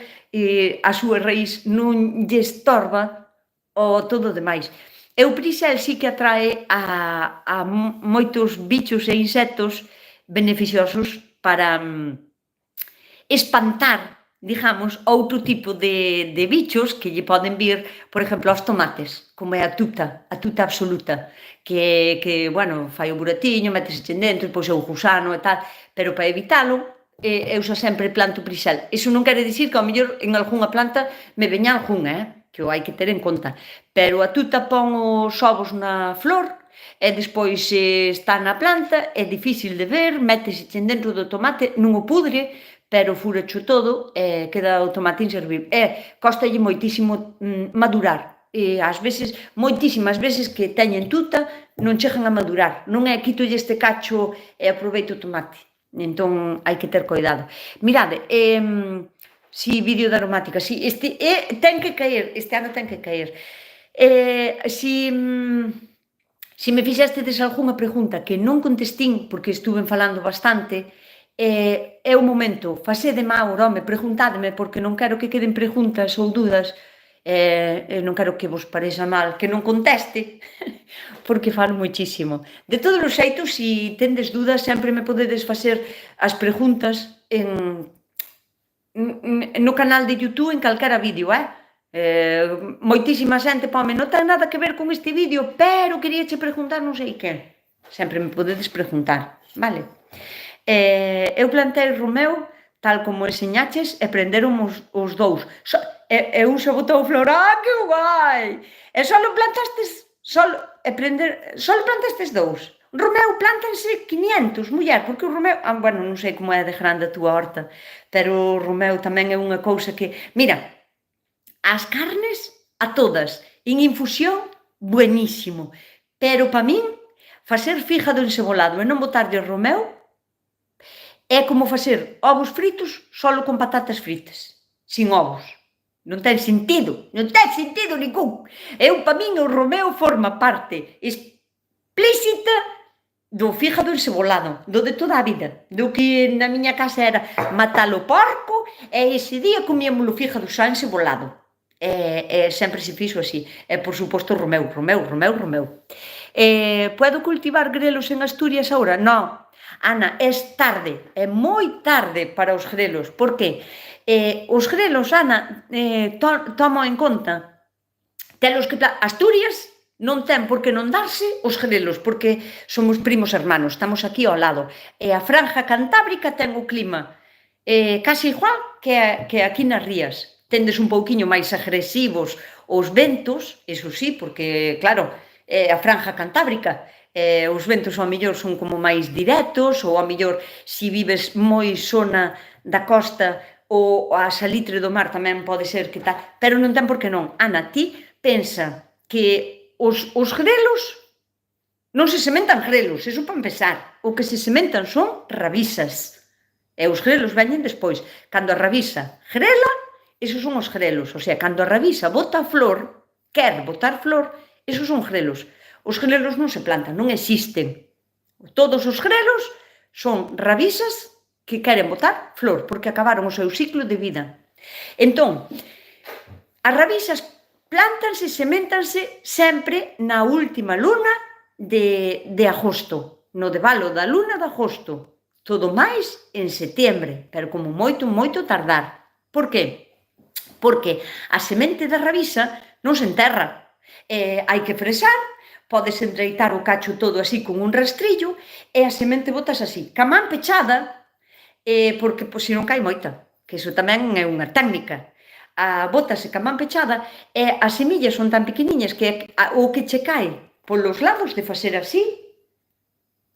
a súa raíz non lle estorba o todo demais. E o prixel sí que atrae a moitos bichos e insectos beneficiosos para espantar, digamos, outro tipo de bichos que lle poden vir, por exemplo, aos tomates, como é a tuta absoluta, bueno, fai o buratiño, métese dentro, depois é o gusano e tal, pero para evitalo, eu xa sempre planto prixel. Iso non quere dicir que ao mellor en algunha planta me veña algunha, que o hai que ter en conta, pero a tuta pon os ovos na flor e despois está na planta, é difícil de ver, métese dentro do tomate, non o pudre, pero furacho todo e queda o tomate inservible. E costalle moitísimo madurar. E ás veces, moitísimas veces que teñen tuta, non chegan a madurar. Non é quitolle este cacho e aproveito o tomate. Entón, hai que ter cuidado. Mirade, si, vídeo de aromática, si, ten que caer, este ano ten que caer. Si me fixestedes algunha pregunta que non contestín, porque estuve falando bastante, é o momento, facedeme agora, home, preguntádeme, porque non quero que queden preguntas ou dudas, non quero que vos parexa mal que non conteste, porque falo moitísimo. De todos os xeitos, se tendes dudas, sempre me podedes facer as preguntas no canal de YouTube, en calquera vídeo, moitísima xente, pome, non ten nada que ver con este vídeo, pero queríache preguntar non sei que. Sempre me podedes preguntar, vale? Eu plantei Romeu, tal como enseñaches, e prenderon os dous. E un xa botou flor, que guai! E só plantastes dous. Romeu plantanse 500, muller, porque o Romeu, bueno, non sei como é de grande a túa horta, pero o Romeu tamén é unha cousa que, mira, as carnes, a todas, en infusión, buenísimo, pero para min, facer fígado encebolado e non botarlle Romeu, é como facer ovos fritos solo con patatas fritas, sin ovos. Non ten sentido ningún. Para min o Romeu forma parte explícita do fígado encebolado, do de toda a vida, do que na miña casa era matar o porco e ese día comíamos o fígado xa encebolado. Sempre se fixo así. E, por suposto, Romeu. Podo cultivar grelos en Asturias agora? Non. Ana, é tarde, é moi tarde para os grelos. Por que? Os grelos, Ana, tomo en conta, telos que Asturias non ten por que non darse os grelos, porque somos primos hermanos, estamos aquí ao lado. E a franja cantábrica ten o clima casi igual que aquí nas rías. Tendes un pouquiño máis agresivos os ventos, eso sí, porque, claro, a franja cantábrica, os ventos ao mellor son como máis directos, ou ao mellor se vives moi zona da costa ou a salitre do mar tamén pode ser que tal, pero non ten por que non. Ana, ti pensa que os grelos non se sementan grelos, eso para empezar. O que se sementan son rabisas. E os grelos veñen despois. Cando a rabisa grela, esos son os grelos. O sea, cando a rabisa bota flor, quer botar flor, esos son grelos. Os grelos non se plantan, non existen. Todos os grelos son rabisas que queren botar flor, porque acabaron o seu ciclo de vida. Entón, as rabisas plántanse, seméntanse sempre na última luna de agosto, no devalo da luna de agosto. Todo máis en setembro, pero como moito tardar. Por que? Porque a semente da rabisa non se enterra. Hai que fresar, podes enreitar o cacho todo así con un rastrillo e a semente botas así, ca man pechada, porque se non cai moita, que iso tamén é unha técnica. Bótase ca man pechada e as semillas son tan pequeniñas que o que che cae polos lados de facer así,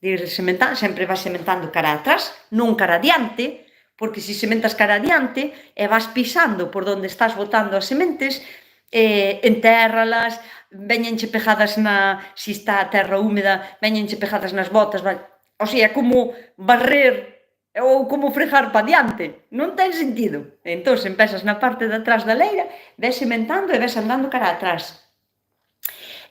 de sementar, sempre vas sementando cara atrás, non cara adiante, porque se sementas cara adiante e vas pisando por onde estás botando as sementes, entérralas, veñenche pegadas se está a terra húmeda, veñenche pegadas nas botas, o sea, como barrer ou como fregar para diante, non ten sentido. Entón, empezas na parte de atrás da leira, ves sementando e ves andando cara atrás.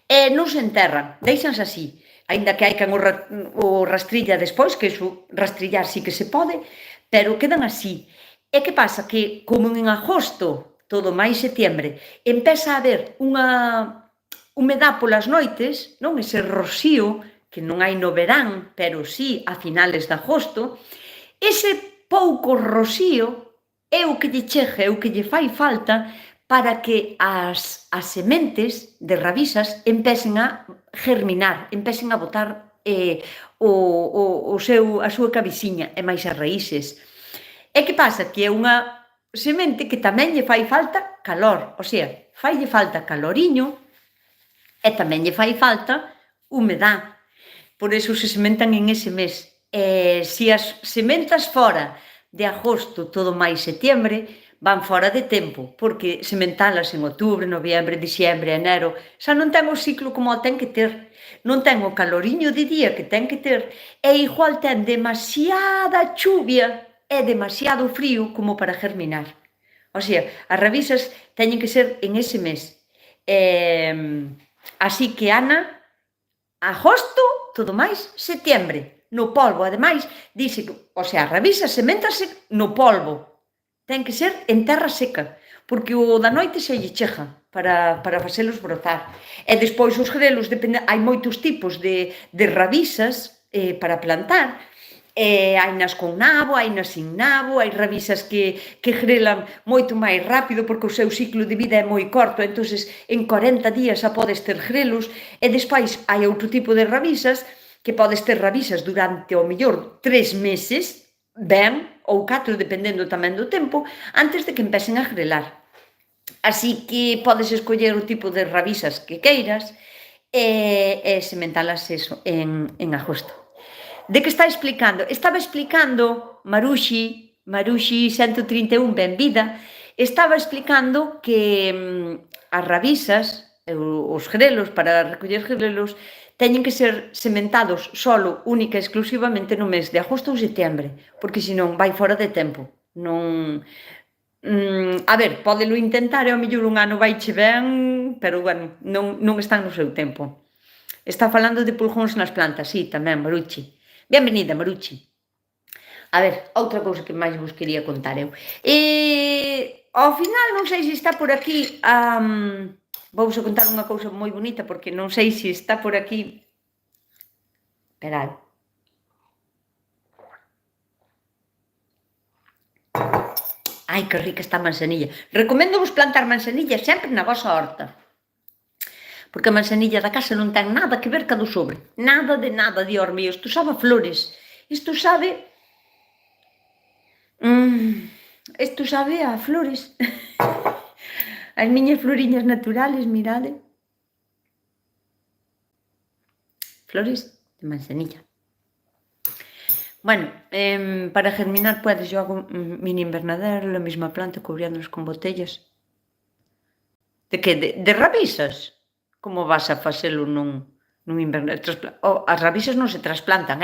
E non se enterran, deixanse así, aínda que hai quen o rastrilla despois, que iso rastrillar sí que se pode, pero quedan así. E que pasa? Que, como en agosto, todo máis setembro, empeza a haber unha humedad polas noites, non? Ese rocío, que non hai no verán, pero sí a finales de agosto, ese pouco rocío é o que lle chega, é o que lle fai falta para que as sementes de rabisas empecen a germinar, empecen a botar a súa cabeciña e máis as raíces. E que pasa? Que é unha semente que tamén lle fai falta calor, o sea, faille falta caloriño e tamén lle fai falta humedad. Por eso se sementan en ese mes. Se as sementas fora de agosto, todo máis setiembre, van fora de tempo, porque sementalas en outubro, noviembre, diciembre, enero, xa non ten o ciclo como o ten que ter. Non ten o caloriño de día que ten que ter, e igual ten demasiada chuvia e demasiado frío como para germinar. O sea, as rabisas teñen que ser en ese mes. Así que, Ana, agosto, todo máis setiembre, no polvo. Ademais, dice que, o sea, as rabisas seméntase no polvo. Ten que ser en terra seca, porque o da noite se lle chega para facelos brotar. E despois os grelos, hai moitos tipos de rabisas para plantar. Hai nas con nabo, hai nas sin nabo, hai rabisas que grelan moito máis rápido porque o seu ciclo de vida é moi corto, entonces en 40 días xa podes ter grelos. E despois hai outro tipo de rabisas que podes ter rabisas durante ao mellor 3 meses, ben, ou 4, dependendo tamén do tempo, antes de que empecen a grelar. Así que podes escoller o tipo de rabisas que queiras e sementalas eso en agosto. De que está explicando? Estaba explicando Maruxi 131, benvida, estaba explicando que as rabisas, os grelos, para recoller grelos, teñen que ser sementados solo, única e exclusivamente no mes de agosto ou setembro, porque senón vai fora de tempo. Non... a ver, pódelo intentar e ao mellor un ano vaiche ben, pero bueno, non están no seu tempo. Está falando de pulgóns nas plantas, sí, tamén, Maruxi. Benvenida, Maruxi. A ver, outra cousa que máis vos quería contar eu. Ao final, non sei se está por aquí... Vou a contar unha cousa moi bonita, porque non sei se está por aquí... Esperad. Ai, que rica está a manzanilla. Recomendo vos plantar manzanilla sempre na vosa horta. Porque a manzanilla da casa non ten nada que ver ca do sobre. Nada de nada, Dios mío. Isto sabe a flores. Isto sabe a flores. As miñas floriñas naturales, mirade. Flores de manzanilla. Bueno, para germinar podes, yo hago mini invernadero, a mesma planta, cubriándolos con botellas. De que? De rabisas? Como vas a facelo nun invernadero? As rabisas non se trasplantan,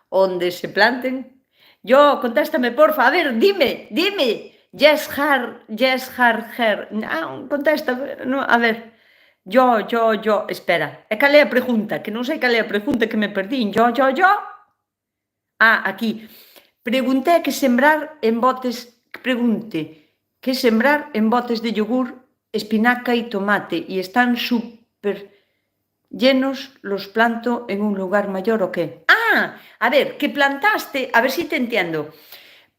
Onde se planten. Yo, contéstame, porfa, a ver, dime. Yes, her. Contesta, no, a ver. Yo, espera. E cal é a pregunta? Que non sei cal é a pregunta, que me perdín. Yo. Aquí. Pregunte que sembrar en botes de yogur, espinaca y tomate, y están súper llenos, los planto en un lugar mayor, ¿o qué? A ver, que plantaste, a ver si te entiendo.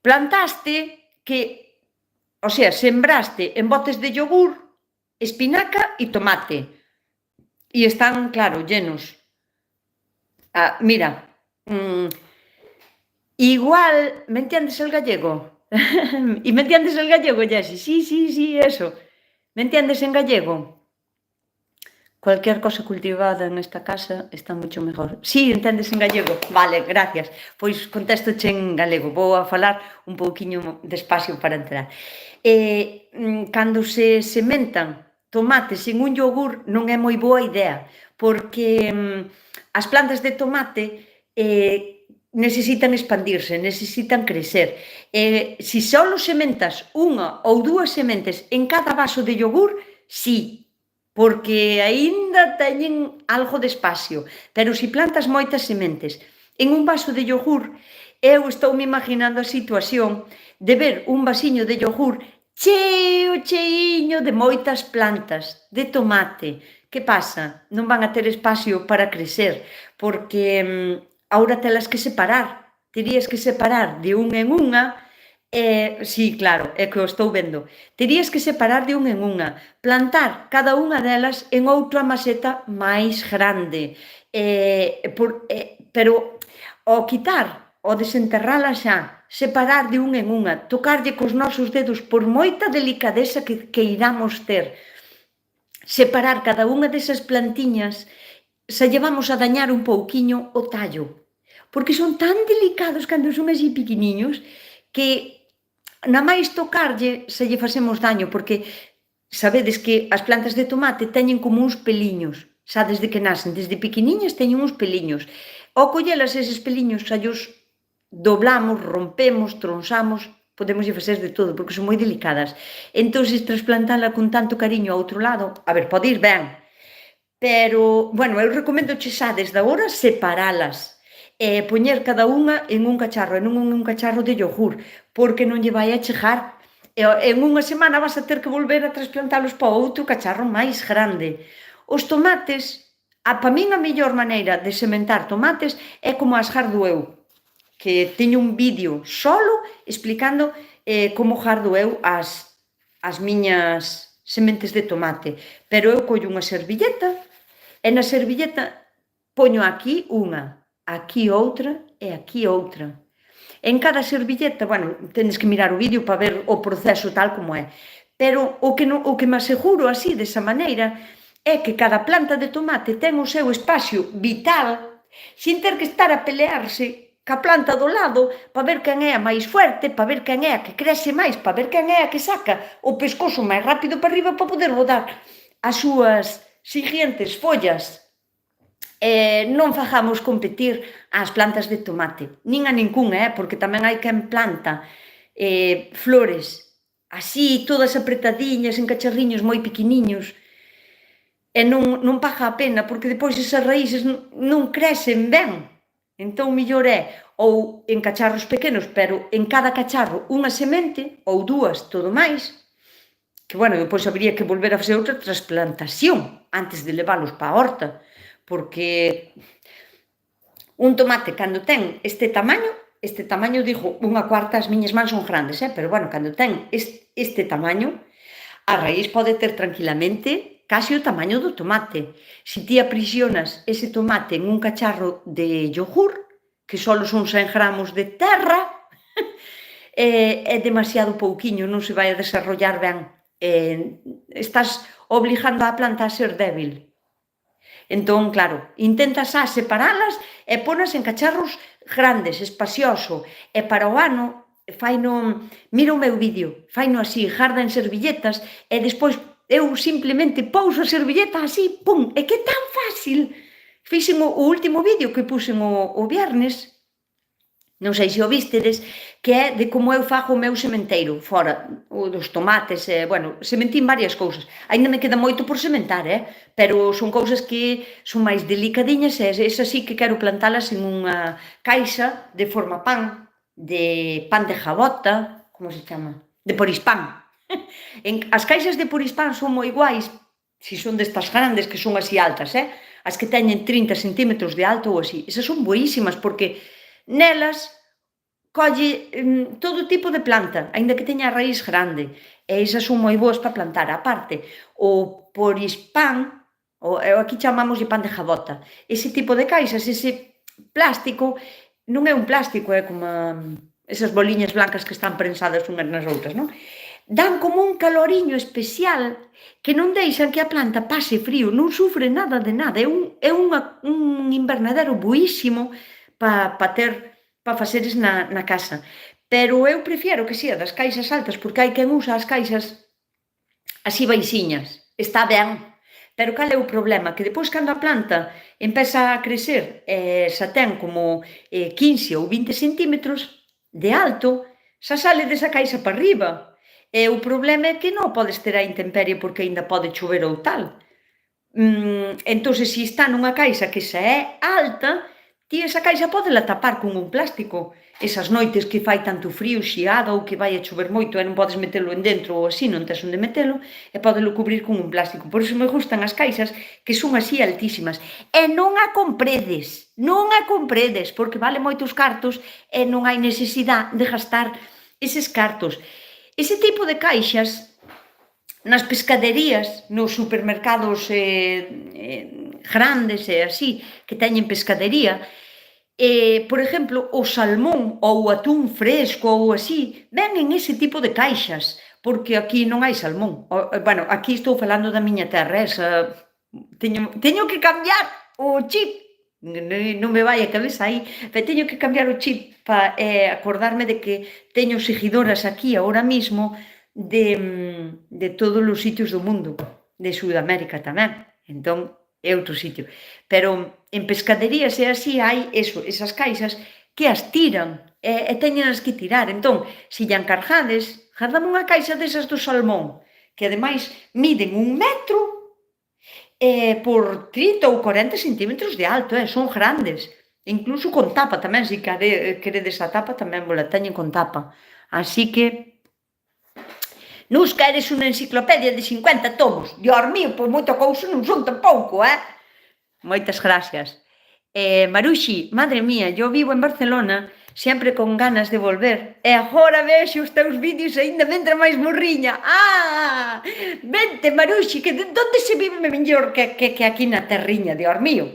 Plantaste que, o sea, sembraste en botes de yogur, espinaca y tomate. Y están, claro, llenos. Mira, igual, ¿me entiendes el gallego? ¿Y me entiendes el gallego, Jessie? Sí, eso. ¿Me entiendes en gallego? Cualquier cosa cultivada en esta casa está mucho mejor. Sí, entendes en gallego? Vale, gracias. Pois contéstoche en galego. Vou a falar un pouquiño despacio para entrar. Cando se sementan tomates en un yogur non é moi boa idea, porque as plantas de tomate necesitan expandirse, necesitan crecer. Se só sementas unha ou dúas sementes en cada vaso de yogur, sí, porque aínda teñen algo de espacio, pero se plantas moitas sementes en un vaso de yogur, eu estou me imaginando a situación de ver un vasiño de yogur cheiño de moitas plantas de tomate. Que pasa? Non van a ter espacio para crecer, porque agora telas que separar, terías que separar de unha en unha Sí, claro, é que o estou vendo. Terías que separar de unha en unha, plantar cada unha delas en outra maceta máis grande. Pero ao quitar, ao desenterrala xa, separar de unha en unha, tocarlle cos nosos dedos por moita delicadeza que iramos ter, separar cada unha desas plantiñas, se lle vamos a dañar un pouquiño o tallo, porque son tan delicados cando son así pequeniños que na máis tocarlle se lle facemos daño, porque sabedes que as plantas de tomate teñen como uns peliños, xa desde que nacen, desde pequeniñas teñen uns peliños. Ao collelas eses peliños xa llos doblamos, rompemos, tronzamos, podemos lle facer de todo, porque son moi delicadas. Entón, trasplantala con tanto cariño a outro lado, a ver, pode ir ben, pero, bueno, eu recomendo che xa desde agora separalas e poñer cada unha en un cacharro, e non en un cacharro de yogur, porque non lle vai a chegar. En unha semana vas a ter que volver a trasplantalos para outro cacharro máis grande. Os tomates, para min a mellor maneira de sementar tomates é como as gardo eu, que teño un vídeo solo explicando como gardo eu as miñas sementes de tomate. Pero eu collo unha servilleta e na servilleta poño aquí unha, aquí outra e aquí outra. En cada servilleta, bueno, tenes que mirar o vídeo para ver o proceso tal como é. Pero o que me aseguro así, desa maneira, é que cada planta de tomate ten o seu espacio vital sin ter que estar a pelearse ca planta do lado para ver quen é a máis fuerte, para ver quen é a que crece máis, para ver quen é a que saca o pescozo máis rápido para arriba para poder botar as súas siguientes follas. Non fagamos competir as plantas de tomate, nin a ningunha, porque tamén hai quen planta flores así, todas apretadiñas, en cacharriños moi pequeniños, e non paga a pena, porque depois esas raíces non crecen ben. Entón, mellor é ou en cacharros pequenos, pero en cada cacharro unha semente, ou dúas, todo máis, que, bueno, depois habría que volver a facer outra trasplantación antes de leválos para a horta, porque un tomate cando ten este tamaño, digo, unha cuarta, as miñas mans son grandes, pero bueno, cando ten este tamaño, a raíz pode ter tranquilamente case o tamaño do tomate. Se ti aprisionas ese tomate en un cacharro de yogur, que só son 100 gramos de terra, é demasiado pouquiño, non se vai a desarrollar ben. Estás obligando a planta a ser débil. Entón, claro, intenta xa separalas e ponas en cacharros grandes, espacioso, e para o ano mira o meu vídeo, faino así, garda en servilletas, e despois eu simplemente pouso a servilleta así, pum, e que tan fácil! Fixen o último vídeo que puxen o viernes, non sei se o vístedes, que é de como eu fago o meu sementeiro, fora dos tomates, bueno, sementín varias cousas. Ainda me queda moito por sementar, pero son cousas que son máis delicadiñas, e esas sí que quero plantalas en unha caixa de forma pan de jabota, como se chama? De Porispán. As caixas de Porispán son moi guais, se son destas grandes que son así altas, as que teñen 30 centímetros de alto ou así, esas son boísimas, porque nelas colle todo tipo de planta, aínda que teña a raíz grande, e esas son moi boas para plantar. A parte, o Porispán, aquí chamámoslle pan de jabota, ese tipo de caixas, ese plástico, non é un plástico, é como esas boliñas blancas que están prensadas unhas nas outras, non? Dan como un caloriño especial que non deixan que a planta pase frío, non sufre nada de nada, é un invernadero buísimo para faceres na casa. Pero eu prefiero que sea das caixas altas, porque hai quen usa as caixas así baixiñas, está ben. Pero cal é o problema? Que depois, cando a planta empeza a crecer, xa ten como 15 ou 20 centímetros de alto, xa sale desa caixa para arriba. E o problema é que non podes ter a intemperie porque aínda pode chover ou tal. Entón, se está nunha caixa que xa é alta, ti esa caixa podela tapar con un plástico. Esas noites que fai tanto frío, xiada, ou que vai a chover moito e non podes metelo en dentro ou así, non tes onde metelo, e podelo cubrir con un plástico. Por iso me gustan as caixas que son así altísimas. E non a compredes, porque vale moitos cartos e non hai necesidade de gastar eses cartos. Ese tipo de caixas nas pescaderías, nos supermercados grandes e así, que teñen pescadería, por exemplo, o salmón ou o atún fresco ou así, ven en ese tipo de caixas, porque aquí non hai salmón. Bueno, aquí estou falando da miña terra, teño que cambiar o chip, non me vai a cabeza aí, pero teño que cambiar o chip para acordarme de que teño seguidoras aquí agora mismo de todos os sitios do mundo, de Sudamérica tamén, entón é outro sitio. Pero en pescaderías e así hai esas caixas que as tiran e teñenas que tirar. Entón, se lle encargades, gardame unha caixa desas do salmón, que ademais miden 1 metro por 30 ou 40 centímetros de alto, son grandes. Incluso con tapa tamén, se queredes a tapa, tamén vos la teñen con tapa. Así que Nus queres unha enciclopedia de 50 tomos. Dios mío, pois moita cousa non son tampouco, Moitas gracias. Maruxi, madre mía, yo vivo en Barcelona sempre con ganas de volver. E agora vexo os teus vídeos e ainda me entra máis morriña. Vente, Maruxi, que onde se vive mellor que aquí na terriña, Dios mío.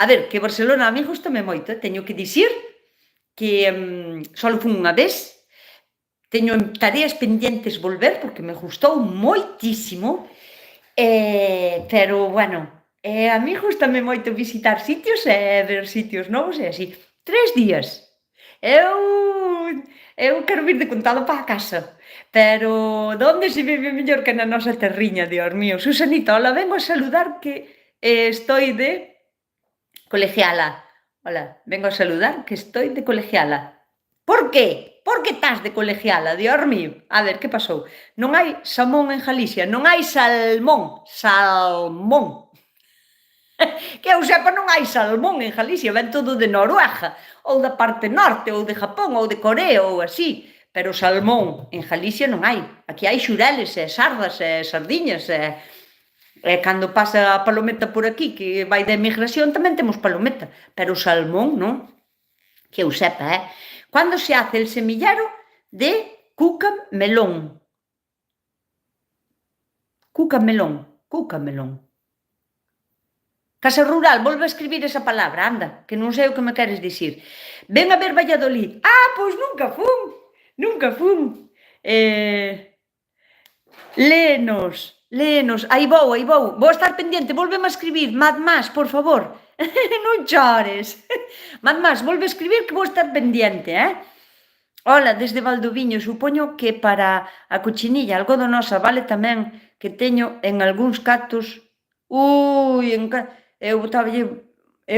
A ver, que Barcelona a mí gustame moito, teño que dicir que só fun unha vez. Teño tareas pendientes volver porque me gustou moitísimo, pero, bueno, a mí gustame moito visitar sitios e ver sitios novos e así. 3 días. Eu quero vir de contado para a casa, pero onde se vive mellor que na nosa terriña, Dios mío. Susanita, hola, vengo a saludar que estoy de colegiala. Hola, vengo a saludar que estoy de colegiala. Por qué? Por que estás de colegiala, Dios mío? A ver, que pasou? Non hai salmón en Galicia, non hai salmón, salmón. Que eu sepa, non hai salmón en Galicia, ven todo de Noruega, ou da parte norte, ou de Japón, ou de Corea, ou así. Pero salmón en Galicia non hai. Aquí hai xureles, e sardas, e sardiñas, e cando pasa a palometa por aquí, que vai de emigración, tamén temos palometa. Pero salmón, non? Que eu sepa, ¿Cuándo se hace el semillero de cuca melón? Cuca melón. Casa rural, volve a escribir esa palabra, anda, que non sei o que me queres dicir. Ven a ver Valladolid. Pois nunca fun. Léenos, aí vou. Vou estar pendiente, volveme a escribir, Mad Mas, por favor. Non chores. Mad Mas, volve a escribir que vou estar pendiente, Hola, desde Valdoviño, supoño que para a cochinilla algodonosa vale tamén que teño en algúns cactos. Eu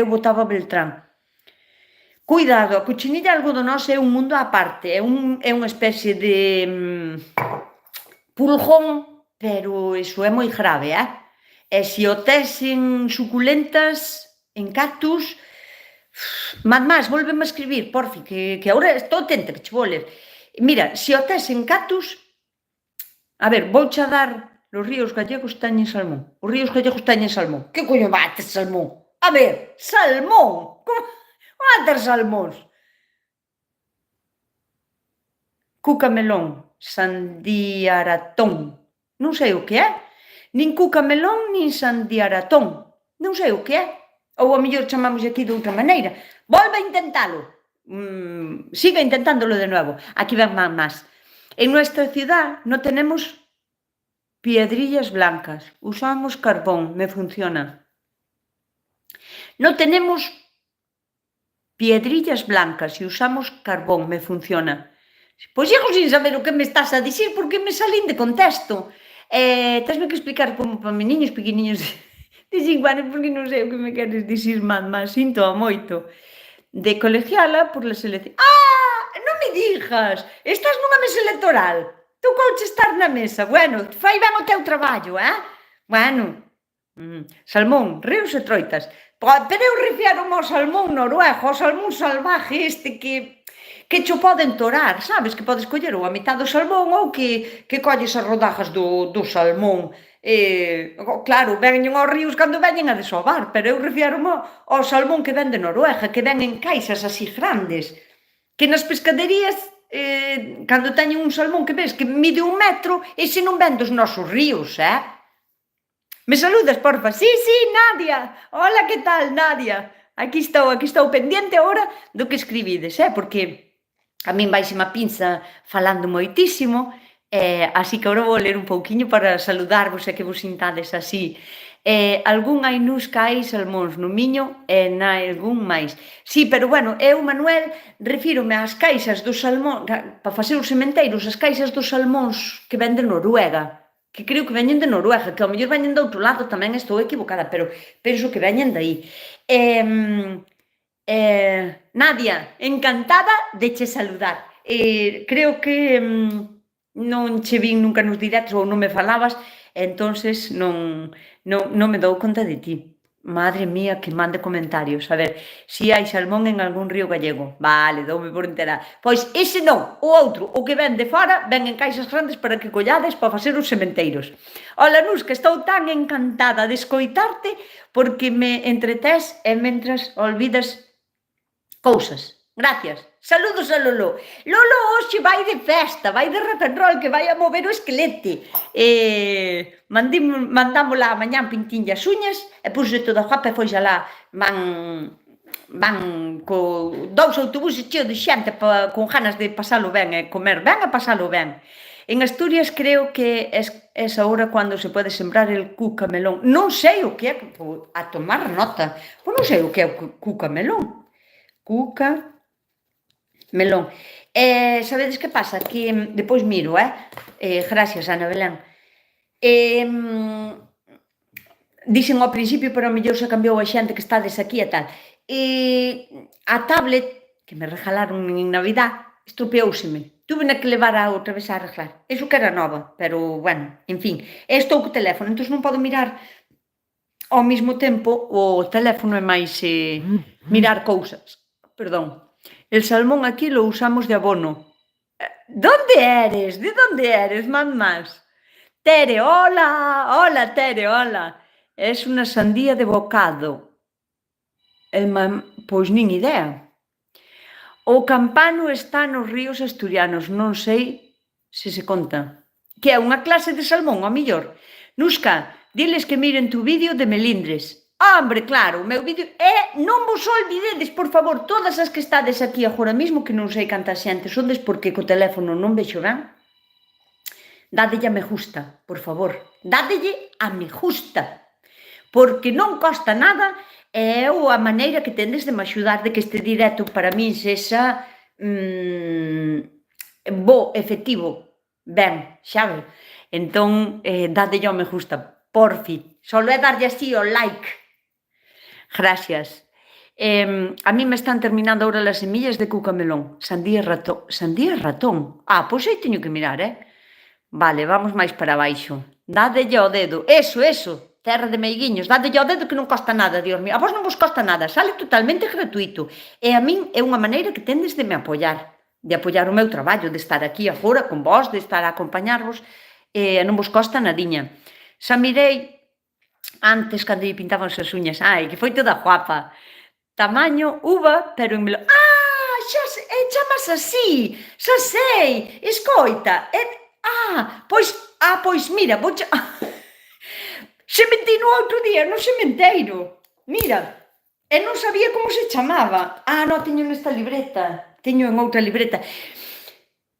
botaba Beltrán. Cuidado, a cochinilla algodonosa é un mundo á parte, é unha especie de pulgón, pero iso é moi grave, E se o tes en suculentas, en cactus, Mad Mas, volveme a escribir, porfi, que agora estou atenta, que che vou ler. Mira, se o tes en cactus, a ver, vouche dar os ríos gallegos teñen salmón. Os ríos gallegos teñen salmón. Que coño vai ter salmón? A ver, salmón! Como vai ter salmóns? Cuca melón, sandiaratón. Non sei o que é. Nin cuca melón, nin sandiaratón. Non sei o que é. Ou a mellor chamamos aquí de outra maneira. Volve a intentalo. Siga intentándolo de nuevo. Aquí ven más. En nuestra ciudad no tenemos piedrillas blancas. Usamos carbón. Me funciona. No tenemos piedrillas blancas e usamos carbón. Me funciona. Pois xego sin saber o que me estás a dicir porque me salín de contexto. Tesme que explicar como para meniños pequeniños de 5 anos porque non sei o que me queres dicir, Mad Mas, sinto moito. De colegiala por la selección. Non me digas, estás nunha mesa electoral. Tocouche estar na mesa. Bueno, fai ben o teu traballo, Bueno, salmón, ríos e troitas. Pero eu refiero ao salmón noruego, ao salmón salvaje que cho poden torar, sabes? Que podes coller ou a mitad do salmón ou que colles as rodajas do salmón. Claro, veñen aos ríos cando veñen a desovar, pero eu refiero ao salmón que ven de Noruega, que ven en caixas así grandes, que nas pescaderías cando teñen un salmón que ves que mide 1 metro, ese non ven dos nosos ríos, Me saludas, porfa? Sí, sí, Nadia. Hola, que tal, Nadia? Aquí estou pendiente agora do que escribides, porque a min vaiseme a pinza falando moitísimo, así que agora vou ler un pouquiño para saludarvos e que vos sintades así. Algún hai nusca hai salmóns no Miño e nalgún máis. Sí, pero bueno, eu, Manuel, refírome ás caixas dos salmóns, para facer os sementeiros, as caixas dos salmóns que vende Noruega, que creo que veñen de Noruega, que ao mellor veñen de outro lado, tamén estou equivocada, pero penso que veñen de aí. Nadia, encantada de che saludar. Creo que non che vin nunca nos directos ou non me falabas, entonces non me dou conta de ti. Madre mía, que mande comentarios. A ver, si hai salmón en algún río gallego. Vale, doume por enterar. Pois ese non, o outro, o que ven de fora, ven en caixas grandes para que collades para facer os sementeiros. Ola, Nusca, estou tan encantada de escoitarte porque me entretés e mentras olvidas cousas. Gracias. Saludos a Lolo. Lolo hoxe vai de festa, vai de rock and roll, que vai a mover o esquelete. Mandámola a mañán pintinlle as uñas e puxe toda guapa e foi xa lá. Van co 2 autobuses cheo de xente con ganas de pasalo ben e comer ben e pasalo ben. En Asturias creo que es ahora cando se pode sembrar el cucamelón. Non sei o que é, a tomar nota, pois non sei o que é o cucamelón. Cucamelón. Sabedes que pasa? Que depois miro, gracias, Ana Belén. Dixen ao principio, pero a mellor se cambiou a xente que estades aquí e tal. A tablet que me regalaron en Navidad estropeóuseme. Tuve que levar a outra vez a arreglar. Eso que era nova, pero, bueno, en fin. Estou co teléfono, entón non podo mirar ao mesmo tempo o teléfono e máis mirar cousas. Perdón. El salmón aquí lo usamos de abono. ¿Dónde eres? ¿De dónde eres, mamás? Tere, hola. Hola, Tere, hola. Es unha sandía de bocado. Pois nin idea. O campano está nos ríos asturianos, non sei se se conta. Que é unha clase de salmón, ao millor. Nusca, diles que miren tu vídeo de melindres. Hombre, claro, o meu vídeo... non vos olvidedes, por favor, todas as que estades aquí agora mesmo, que non sei canta xente sodes, porque co teléfono non vexo ben, dádelle a me gusta, por favor. Dádelle a me gusta. Porque non costa nada e é a maneira que tendes de me axudar de que este directo para min sexa bo, efectivo, ben, sabe? Entón, dádelle ao me gusta, porfi. Solo é darlle así o like. Gracias. A mí me están terminando ahora las semillas de cucamelón. Sandía ratón. Sandía ratón? Pois aí teño que mirar, Vale, vamos máis para baixo. Dádelle ao dedo. Eso. Terra de meiguiños. Dádelle ao dedo que non costa nada, Dios mío. A vos non vos costa nada. Sale totalmente gratuito. E a min é unha maneira que tendes de me apoiar. De apoiar o meu traballo, de estar aquí agora con vos, de estar a acompañarvos. E non vos costa nadiña. Xa mirei antes cando lle pintaban as uñas. Que foi toda guapa. Tamaño uva, pero en melón. Chamas así. Xa sei. Escoita. Pois mira, vou... Se metí no outro día no sementeiro. Mira, e non sabía como se chamaba. Non, teño nesta libreta. Teño en outra libreta.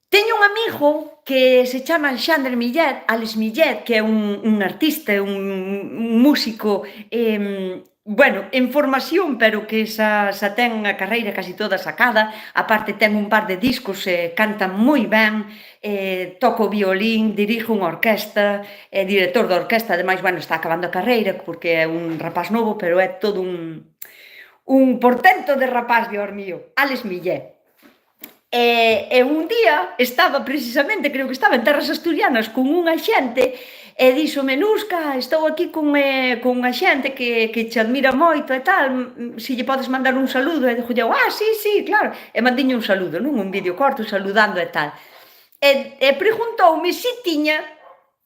Teño un amigo que se chama Alexandre Millet, Alex Millet, que é un artista, un músico, en formación, pero que xa ten a carreira casi toda sacada. Aparte ten un par de discos, canta moi ben, toca o violín, dirige unha orquesta, é director da orquesta, ademais, está acabando a carreira, porque é un rapaz novo, pero é todo un portento de rapaz, Dios mío, Alex Millet. E un día estaba precisamente, creo que estaba en terras asturianas con unha xente e díxome, Nusca, estou aquí con unha xente que che admira moito e tal, se lle podes mandar un saludo. E dixo, sí, claro. E mandiñe un saludo, non? Un vídeo corto saludando e tal. E preguntoume se tiña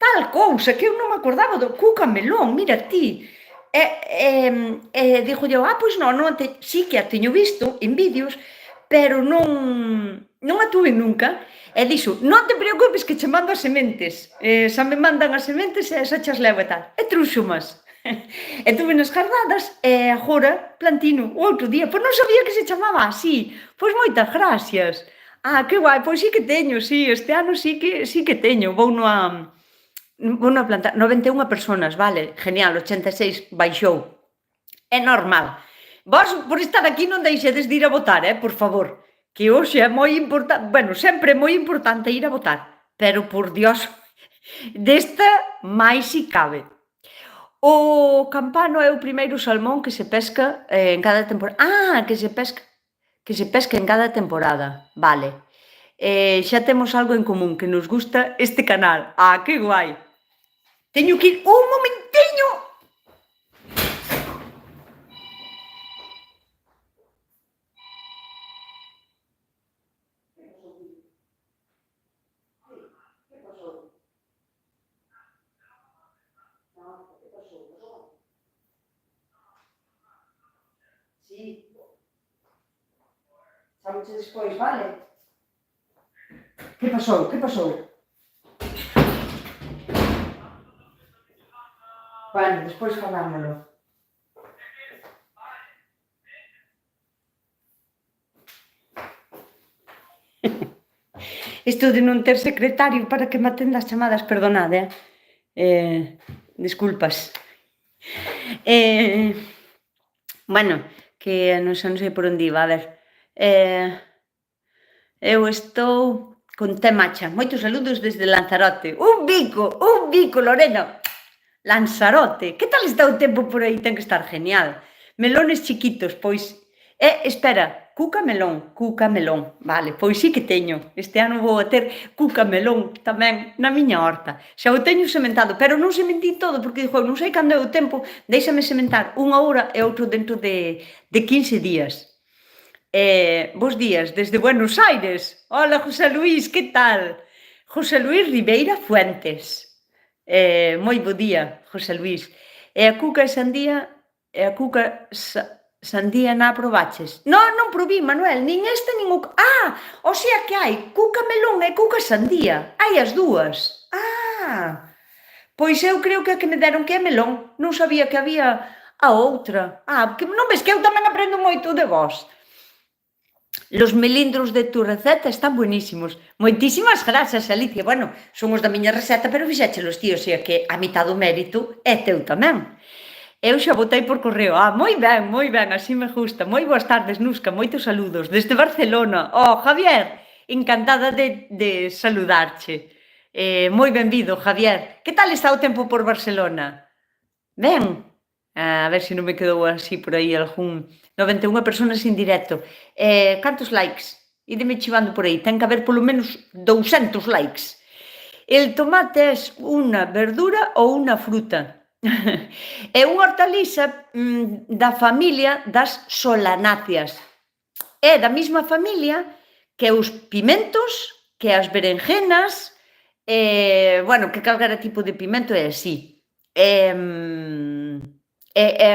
tal cousa que eu non me acordaba do cucamelón, mira ti. E dixo, pois non, sí que a teño visto en vídeos, pero non non a tuve nunca, e dixo, non te preocupes que che mando as sementes, xa me mandan as sementes e xa chas levo e tal. E trouxomas. E tuve nas gardadas e agora plantino o outro día. Pois non sabía que se chamaba así. Pois moitas gracias. Ah, que guai, pois sí que teño, sí, este ano sí que teño. Vouno a plantar. 91 personas, vale, genial, 86 baixou. É normal. Vos, por estar aquí, non deixedes de ir a votar, por favor. Que hoxe é moi importante, bueno, sempre é moi importante ir a votar, pero por Dios, desta máis si cabe. O campano é o primeiro salmón que se pesca en cada temporada. Ah, que se pesca en cada temporada. Vale. Xa temos algo en común, que nos gusta este canal. Ah, que guai. Teño que ir un momentiño. Sí, sámoche despois, vale? Que pasou? Que pasou? Bueno, despois falámoslo. Isto de non ter secretario para que me atenda as chamadas, perdonade, disculpas. Bueno, que non sei por onde iba, a ver. Eu estou con té macha. Moitos saludos desde Lanzarote. Un bico, Lorena. Lanzarote. Que tal está o tempo por aí? Ten que estar genial. Melones chiquitos, pois. Espera, cuca melón. Vale, pois sí que teño. Este ano vou a ter cuca melón tamén na miña horta. Xa o teño sementado, pero non sementí todo, porque dixo, non sei cando é o tempo, déixame sementar unha hora e outro dentro de 15 días. Bos días, desde Buenos Aires. Hola, José Luís, que tal? José Luís Ribeira Fuentes. Moi bo día, José Luís. E a cuca sandía na probaches? Non probí, Manuel, nin esta nin o... Ah, o sea que hai cuca melón e cuca sandía. Hai as dúas. Ah, pois eu creo que a que me deron que é melón. Non sabía que había a outra. Ah, que non ves que eu tamén aprendo moito de vos. Los melindros de tu receta están buenísimos. Moitísimas grazas, Alicia. Bueno, son os da miña receta, pero fixéchelos ti, o sea que a mitad do mérito é teu tamén. Eu xa votei por correo. Ah, moi ben, así me gusta. Moi boas tardes, Nusca, moitos saludos. Desde Barcelona. Oh, Javier, encantada de saludarche. Moi benvido, Javier. Que tal está o tempo por Barcelona? Ben? A ver se non me quedou así por aí algún... 91 personas en directo. Cantos likes? Ídeme chivando por aí. Ten que haber polo menos 200 likes. El tomate é unha verdura ou unha fruta? É unha hortaliza da familia das solanáceas. É da mesma familia que os pimentos, que as berenjenas, bueno, que calquera tipo de pimento é así. É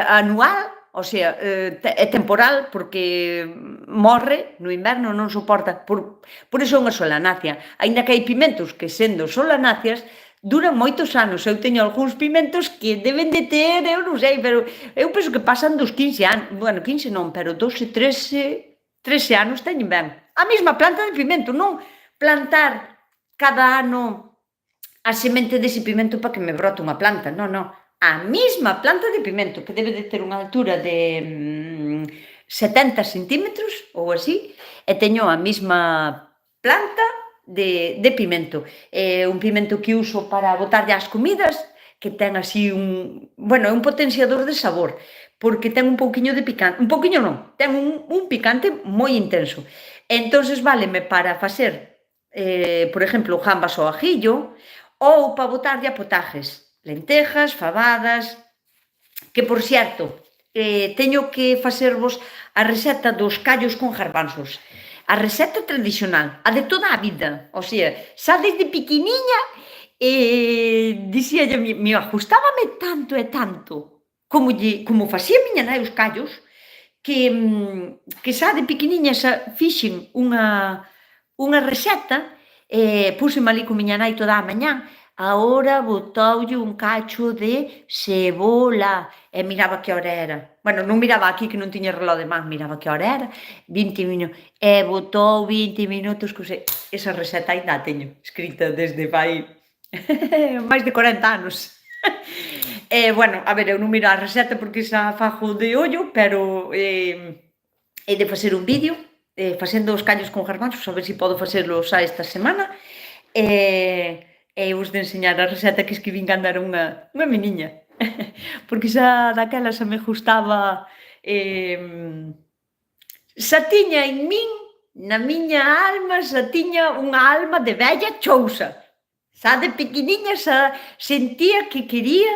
anual, o sea, é temporal porque morre no inverno, non soporta, por iso é unha solanácea. Aínda que hai pimentos que, sendo solanáceas, duran moitos anos. Eu teño algúns pimentos que deben de ter, eu non sei, pero eu penso que pasan dos 15 anos, bueno, 15 non, pero 12, 13 anos teñen ben. A mesma planta de pimento, non plantar cada ano a semente dese pimento para que me brote unha planta, non. A mesma planta de pimento, que debe de ter unha altura de 70 centímetros ou así, e teño a mesma planta de pimento. Un pimento que uso para botarlle as comidas, que ten así un potenciador de sabor, porque ten un pouquiño de picante, un pouquiño non, ten un picante moi intenso. Entonces váleme para facer, por exemplo, gambas ao ajillo, ou para botarlle a potajes, lentejas, fabadas, que por certo, teño que facervos a receta dos callos con garbanzos. A receta tradicional, a de toda a vida, o sea, xa desde pequeniña, dicía me ajustábame tanto e tanto, como facía miña nai os callos, que xa de pequeniña xa fixen unha unha receta, púxeme ali con miña nai toda a mañá, agora botoulle un cacho de cebola, e miraba que hora era. Bueno, non miraba aquí que non tiña reloj de man, miraba que hora era, 20 minutos, e botou 20 minutos, esa receta ainda a teño escrita desde fai máis de 40 anos. Bueno, a ver, eu non miro a receta porque xa fago de ollo, pero he de facer un vídeo facendo os callos con garbanzos, a ver se podo facelo xa esta semana, e vos de enseñar a receta que escribín cando era unha meniña, porque xa daquela xa me gustaba, xa tiña en min, na miña alma, xa tiña unha alma de vella chousa. Xa de pequeniña xa sentía que quería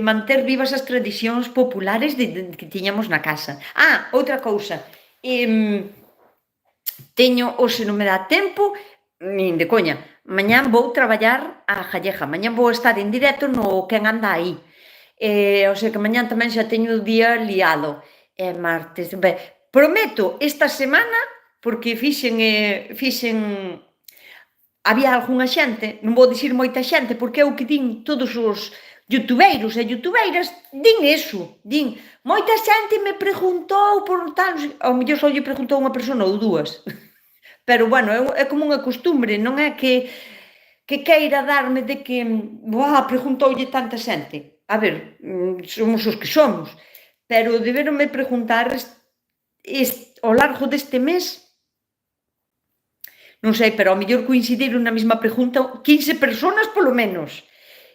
manter vivas as tradicións populares que tiñamos na casa. Outra cousa, teño, hoxe non me dá tempo, nin de coña, mañán vou traballar a Calleja, mañán vou estar en directo no Quen anda aí, o sea que mañán tamén xa teño o día liado, martes, prometo esta semana, porque había algunha xente, non vou dicir moita xente, porque é o que din todos os youtubeiros e youtubeiras, din eso, din, moita xente me preguntou por tal, ao mellor só lle preguntou unha persona ou dúas, pero bueno, é como unha costumbre, non é que queira darme de que, preguntoulle tanta xente. A ver, somos os que somos, pero deberonme preguntar ao largo deste mes, non sei, pero ao mellor coincidiron na mesma pregunta 15 persoas polo menos,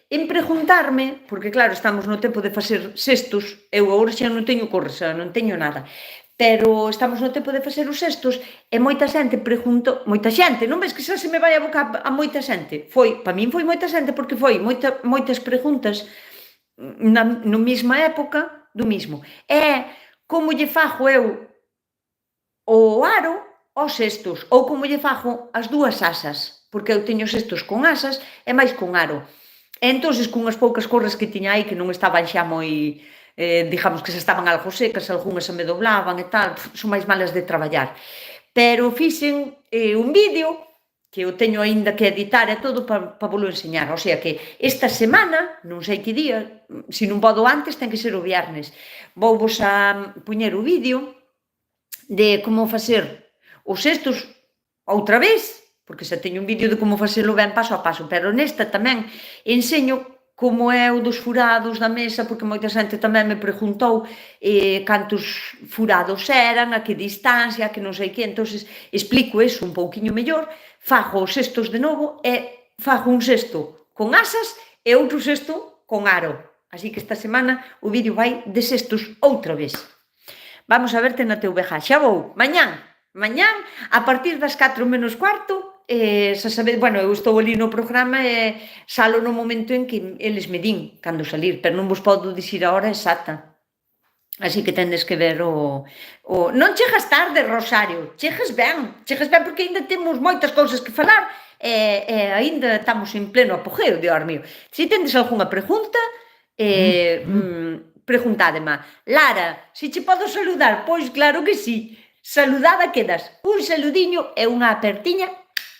en preguntarme, porque claro, estamos no tempo de facer cestos, eu agora xa non teño corsa, non teño nada, pero estamos no tempo de facer os cestos, e moita xente preguntou, moita xente, non ves que xa se me vai a boca a moita xente? Para min foi moita xente, porque foi moitas preguntas na mesma época do mismo. Como lle fago eu o aro aos cestos, ou como lle fago as dúas asas, porque eu teño cestos con asas e máis con aro. E entonces, cunhas poucas corras que tiña aí, que non estaban xa moi, digamos que xa estaban algo secas, algunhas se me doblaban e tal, son máis malas de traballar. Pero fixen un vídeo, que eu teño aínda que editar e todo para volo enseñar, o sea que esta semana, non sei que día, se non podo antes, ten que ser o viernes, vou vos a poñer o vídeo de como facer os cestos outra vez, porque xa teño un vídeo de como facelo ben paso a paso, pero nesta tamén enseño como é o dos furados da mesa, porque moita xente tamén me preguntou cantos furados eran, a que distancia, a que non sei que, entonces explico eso un pouquiño mellor, fago os cestos de novo e fago un cesto con asas e outro cesto con aro. Así que esta semana o vídeo vai de cestos outra vez. Vamos a verte na TVG. Xa vou, mañán, a partir das 4 menos cuarto, xa sabedes, bueno, eu estou ali no programa e salo no momento en que eles me din cando salir, pero non vos podo dicir a hora exacta. Así que tendes que ver non chegas tarde, Rosario, chegas ben porque ainda temos moitas cousas que falar e ainda estamos en pleno apogeo, Dios mío. Se tendes algunha pregunta, preguntádema. Lara, se che podo saludar? Pois claro que sí. Saludada quedas. Un saludiño e unha apertiña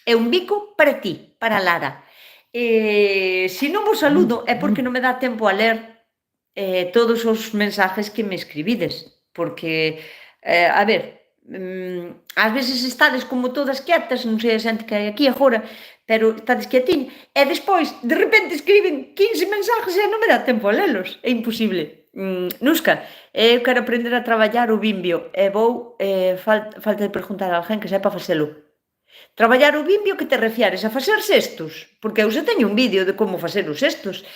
e un bico para ti, para Lara. Se non vos saludo é porque non me dá tempo a ler todos os mensajes que me escribides, porque, a ver, ás veces estades como todas quietas, non sei a xente que hai aquí agora, pero estades quietiñas, e despois, de repente, escriben 15 mensajes e non me dá tempo a lelos, é imposible. Nusca, eu quero aprender a traballar o bimbio e vou, falta de preguntar a alguén que sepa facelo. Traballar o bimbio, que te refieres? A facer cestos? Porque eu xa teño un vídeo de como facer os cestos.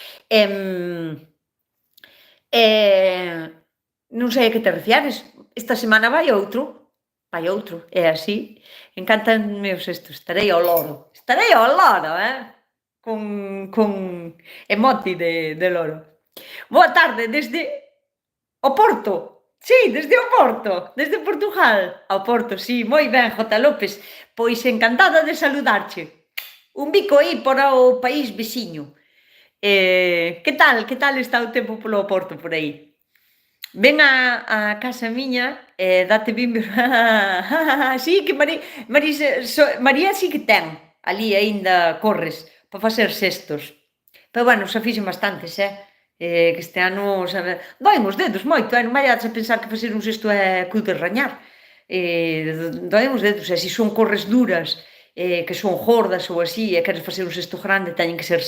Non sei a que te refieres. Esta semana vai outro, é así. Encantanme os cestos, estarei ao loro, con emoji de loro. Boa tarde, desde o Porto. Sí, desde o Porto, desde Portugal. Ao Porto, sí, moi ben, J. López. Pois encantada de saludarche. Un bico aí para o país veciño. Que tal está o tempo polo Porto por aí? ven á casa miña e date bimbos. Sí, que María sí que ten ali aínda corres para facer cestos. Pero bueno, xa fixen bastantes, que este ano, sabe, doen os dedos moito, non vayades a pensar que facer un cesto é cu de rañar. Doen os dedos, e se son corres duras, que son gordas ou así, e queres facer un cesto grande, teñen que ser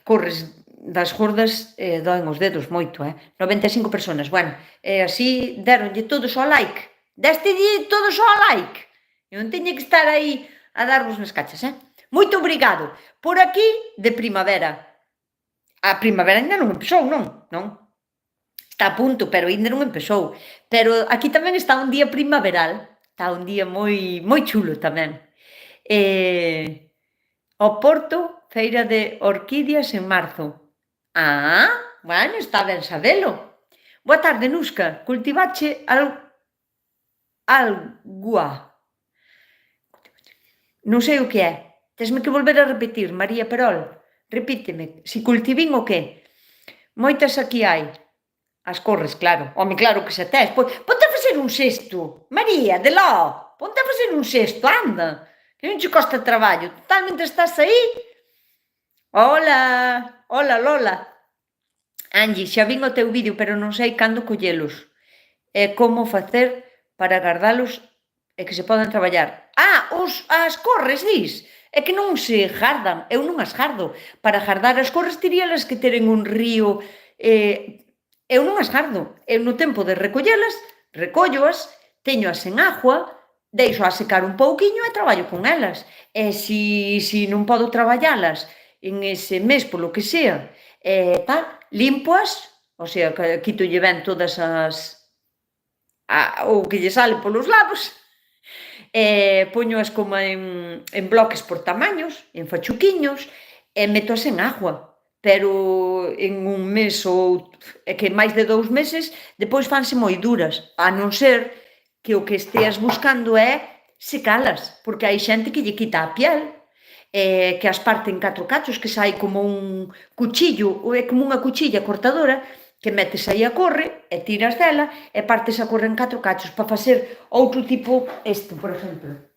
corres das gordas, doen os dedos moito, 95 personas, bueno, así deronlle todos ao like, destelle todos ao like, e non teñe que estar aí a darvos nas cachas, Moito obrigado. Por aquí, de primavera. A primavera ainda non empezou, non? Está a punto, pero ainda non empezou. Pero aquí tamén está un día primaveral, está un día moi chulo tamén. Ao Porto, feira de orquídeas en marzo. Ah, bueno, está ben sabelo. Boa tarde, Nusca. Cultivache algua? Non sei o que é. Tesme que volver a repetir, María Perol. Repíteme. Si cultivín o que? Moitas aquí hai. As corres, claro. Home, claro que xa tes. Ponte a facer un cesto. María, de lá. Ponte a facer un cesto, anda. Que non che costa traballo. Totalmente estás aí. Hola. Hola, Lola. Angie, xa vin o teu vídeo, pero non sei cando collelos. E como facer para gardalos e que se podan traballar. As corres, dis? É que non se gardan, eu non as gardo. Para gardar as corres teríalas que teren un río. Eu non as gardo. Eu no tempo de recollelas, recólloas, teñoas en agua, deixo a secar un pouquiño e traballo con elas. E si non podo traballalas en ese mes, polo que sea, tal, limpoas, o sea, quitolle ben todas o que lle sale polos lados, poñoas como en bloques por tamaños, en fachuquiños, e metoas en agua, pero en un mes ou que máis de 2 meses, depois fanse moi duras, a non ser que o que esteas buscando é secalas, porque hai xente que lle quita a piel, que as parte en 4 cachos, que sai como un cuchillo, ou é como unha cuchilla cortadora, que metes aí a corre e tiras dela e partes a corre en 4 cachos para facer outro tipo, por exemplo.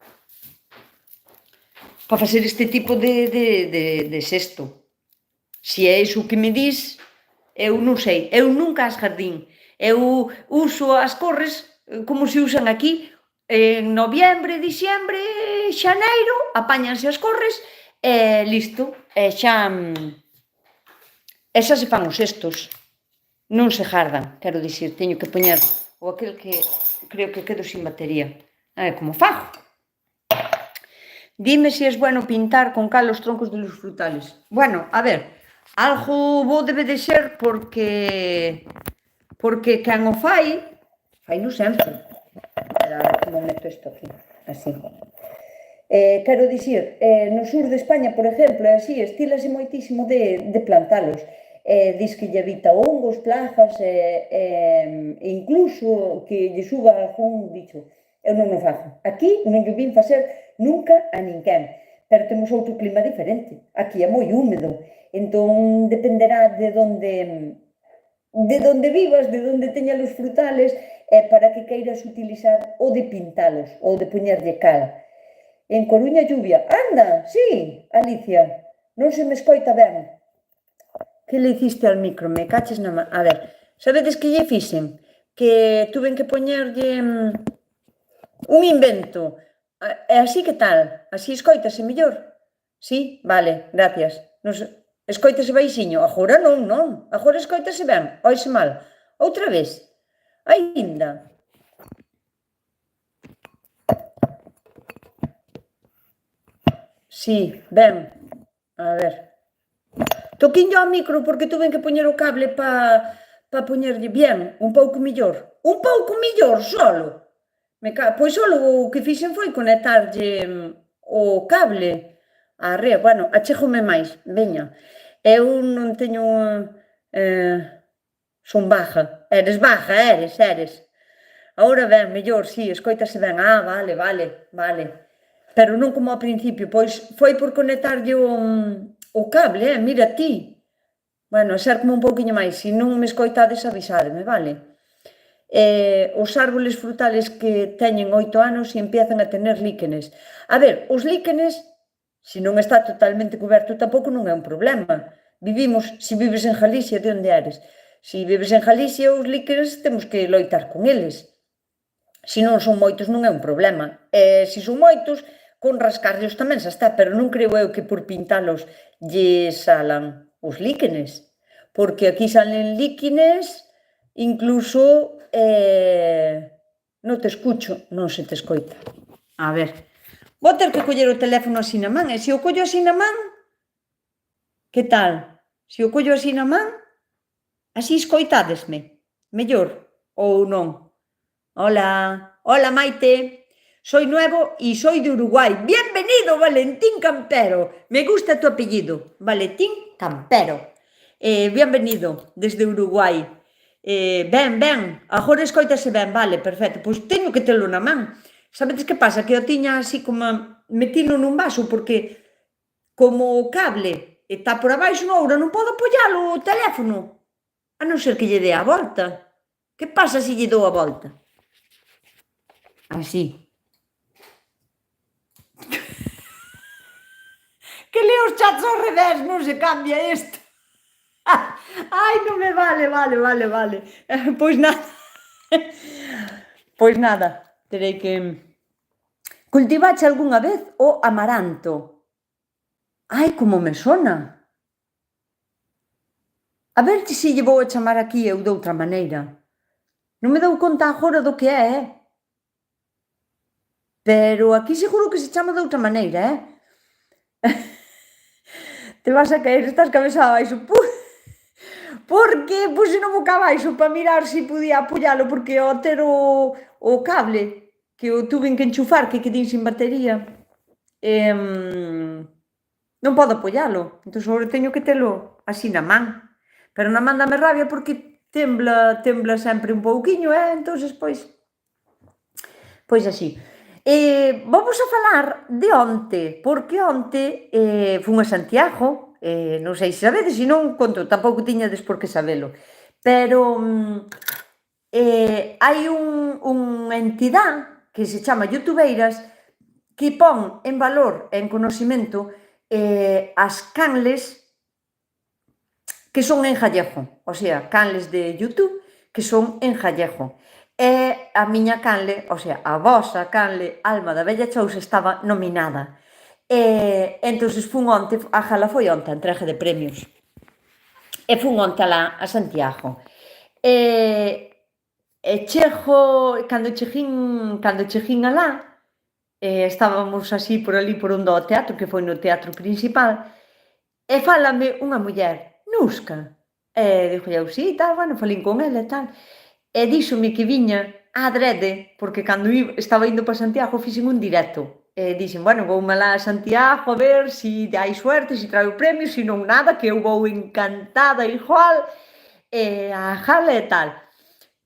Para facer este tipo de cesto. Si é iso que me dis, eu non sei, eu nunca as jardín. Eu uso as corres como se usan aquí, en noviembre, diciembre, xaneiro, apáñanse as corres e listo, e xa se fan os cestos. Non se jardan, quero dicir, teño que poñer o aquel que creo que quedo sin batería. Como fago? Dime se es bueno pintar con cal os troncos de los frutales. Bueno, a ver, algo bo debe de ser porque quen o fai no sempre. Espera, como meto isto aquí, así. Quero dicir, no sur de España, por exemplo, así, estílase moitísimo de plantalos. Dis que lle evita hongos, plagas, e incluso que lle suba algún bicho. Eu non o fago. Aquí non lle vin facer nunca a ninguén, pero temos outro clima diferente. Aquí é moi húmedo, entón dependerá de onde vivas, de onde teña os frutales, para que queiras utilizar o de pintalos, ou de poñerlle cal. En Coruña, lluvia. Anda, sí, Alicia, non se me escoita ben. Que le hiciste al micro? Me caches na A ver, sabedes que lle fixen? Que tuven que poñerlle un invento. E así que tal? Así escoitase mellor? Sí? Vale, gracias. Escoitase baixiño? Agora non. Agora escoitase ben? Oise mal? Outra vez? Aínda? Sí, ben. A ver. Toquinho ao micro porque tuven que poñer o cable para poñerlle bien, un pouco millor. Un pouco millor, solo. Pois solo o que fixen foi conectarlle o cable á rede. Bueno, achégome máis, veña. Eu non teño... son baja. Eres baja, eres. Agora ben, mellor, si, escoitase ben. Vale. Pero non como ao principio, pois foi por conectarlle o cable, mira ti. Bueno, ser como un pouquiño máis, se non me escoitades avisádeme, vale? os árboles frutales que teñen 8 anos e empiezan a tener líquenes. A ver, os líquenes, se non está totalmente coberto, tampouco non é un problema. Se vives en Galicia, de onde eres? Se vives en Galicia, os líquenes temos que loitar con eles. Se non son moitos, non é un problema. Se son moitos, con rascarlos tamén xa está, pero non creo eu que por pintalos lle salan os líquenes, porque aquí salen líquenes, incluso non te escucho, non se te escoita. A ver, vou ter que coller o teléfono así na man, e se o collo así na man, que tal? Se o collo así na man, así escoitádesme, mellor, ou non? Hola, hola Maite, soy nuevo y soy de Uruguay. Bienvenido, Valentín Campero. Me gusta tu apellido, Valentín Campero. Bienvenido desde Uruguay. Ben, agora escoitase ben, vale, perfecto. Pois teño que telo na man. Sabedes que pasa? Que eu tiña así como metilo nun vaso, porque como o cable está por abaixo, agora non podo apoialo o teléfono, a non ser que lle dé a volta. Que pasa se lle dou a volta? Así. Que leo os chats ao revés, non se cambia isto. Ai, non me vale. Pois nada. Pois nada, terei que... Cultivache algunha vez o amaranto? Ai, como me sona. A ver se lle vou a chamar aquí eu de outra maneira. Non me dou conta agora do que é, pero aquí seguro que se chama de outra maneira, Te vas a caer, estás cabeza abaixo. Porque puxeno boca abaixo para mirar se podía apoialo, porque ao ter o cable que o tuven que enchufar, que quedín sin batería, non podo apoialo. Entón agora teño que telo así na man. Pero na man dame rabia porque tembla sempre un pouquiño, entonces pois así. Vamos a falar de onte, porque onte fun a Santiago, non sei se sabedes, se non conto, tampouco tiñades por que sabelo, pero hai unha entidade que se chama Youtubeiras que pon en valor e en conocimento as canles que son en gallego, o sea, canles de YouTube que son en gallego. E a miña canle, o sea, a vosa canle Alma da Bella Chousa estaba nominada. Entón, fun onte, a gala foi onte, a entrega de premios. E fun onte alá a Santiago. Cando cheguín alá, estábamos así por ali por onde o teatro, que foi no teatro principal, e fálame unha muller, Nusca. Dixo eu, sí, tal, bueno, falín con ela e tal. E díxome que viña a adrede, porque cando estaba indo para Santiago fixen un directo. Dixen, bueno, voume lá a Santiago a ver se hai suerte, se traio premios, se non nada, que eu vou encantada igual, a jala e tal.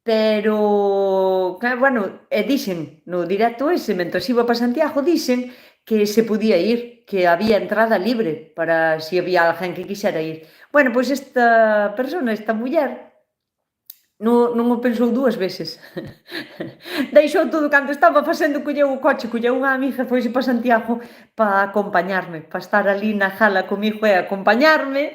Pero, bueno, dixen no directo ese, mentre iba para Santiago, dixen que se podía ir, que había entrada libre para se había alguén que quixera ir. Bueno, pois esta persona, esta muller, non o pensou dúas veces. Deixou todo cando estaba facendo, colleu o coche, colleu unha amiga e foise para Santiago para acompañarme, para estar ali na jala comigo e acompañarme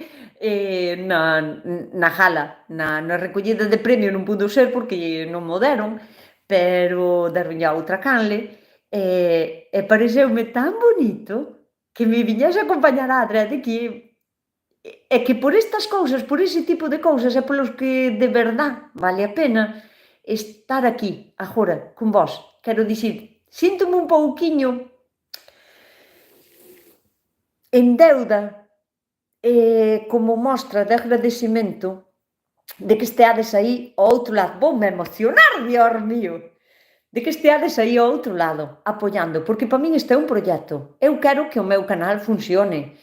na jala, na recollida de premio non pudo ser porque non mo deron, pero deronlle a outra canle e pareceume tan bonito que me viñase a acompañar a adrede que por estas cousas, por ese tipo de cousas é polos que de verdad vale a pena estar aquí, agora, con vós. Quero dicir, síntome un pouquiño en deuda como mostra de agradecemento de que esteades aí ao outro lado. Voume emocionar, Dios mío! De que esteades aí ao outro lado, apoiando, porque para min este é un proxecto. Eu quero que o meu canal funcione.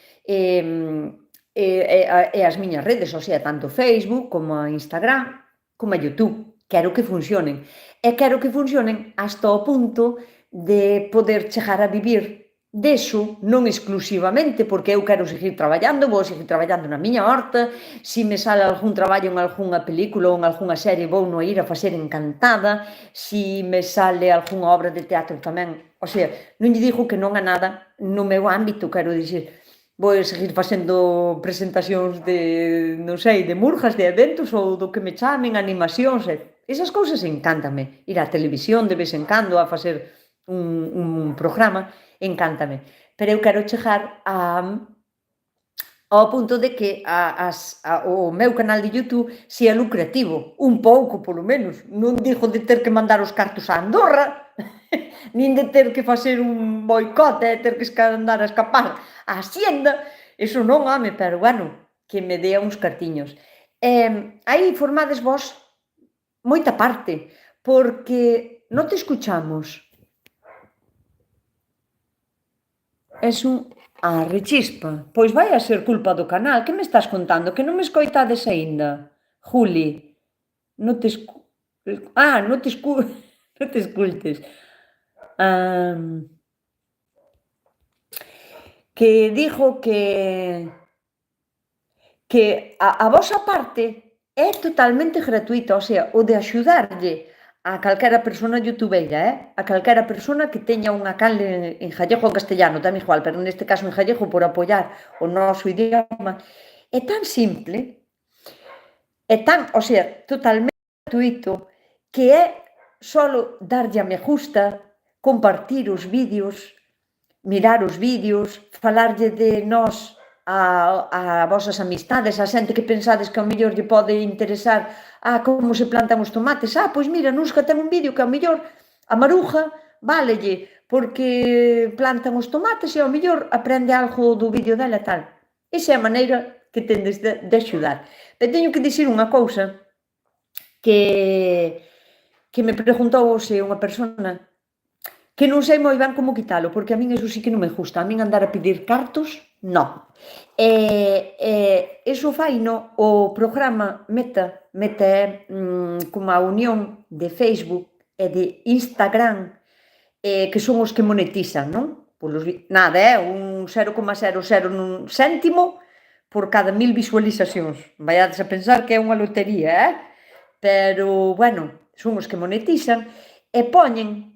E as miñas redes, o sea, tanto Facebook como a Instagram, como a YouTube. Quero que funcionen. E quero que funcionen hasta o punto de poder chegar a vivir deso, non exclusivamente, porque eu quero seguir traballando, vou seguir traballando na miña horta, se me sale algún traballo en algunha película ou en algunha serie vou no ir a facer encantada, se me sale algunha obra de teatro tamén, o sea, non lle digo que non a nada no meu ámbito, quero dicir, vou seguir facendo presentacións de, non sei, de murgas, de eventos ou do que me chamen, animacións, esas cousas encántame, ir á televisión de vez en cando a facer un programa, encántame, pero eu quero chegar ao punto de que o meu canal de YouTube sea lucrativo, un pouco polo menos, non digo de ter que mandar os cartos a Andorra, nin de ter que facer un boicote e ter que andar a escapar a Hacienda, eso non, home, pero bueno, que me dea uns cartiños. Aí formades vos moita parte, porque non te escuchamos. Es un... rechispa. Pois vai a ser culpa do canal. Que me estás contando? Que non me escoitades aínda? Juli, non te non te non te escultes. Que digo que a vosa parte é totalmente gratuita, o sea, o de axudarlle a calquera persona youtubeira, a calquera persona que teña unha canle en gallego ou castellano, tamén igual, pero neste caso en gallego por apoiar o noso idioma, é tan simple, é tan, o sea, totalmente gratuito, que é solo darlle a me gusta, compartir os vídeos, mirar os vídeos, falarlle de nós a vosas amistades, a xente que pensades que ao mellor lle pode interesar como se plantan os tomates. Pois mira, Nusca ten un vídeo que ao mellor a Maruja válelle porque plantan os tomates e ao mellor aprende algo do vídeo dela e tal. Esa é a maneira que tendes de axudar. Pero teño que dicir unha cousa que me preguntou hoxe unha persona que non sei moi ben como quitalo, porque a min eso sí que non me gusta. A min andar a pedir cartos, non. Eso fai no o programa Meta é como a unión de Facebook e de Instagram, que son os que monetizan, non? Nada, un 0,00 céntimo por cada 1000 visualizacións. Vaiades a pensar que é unha lotería, pero, bueno, son os que monetizan e poñen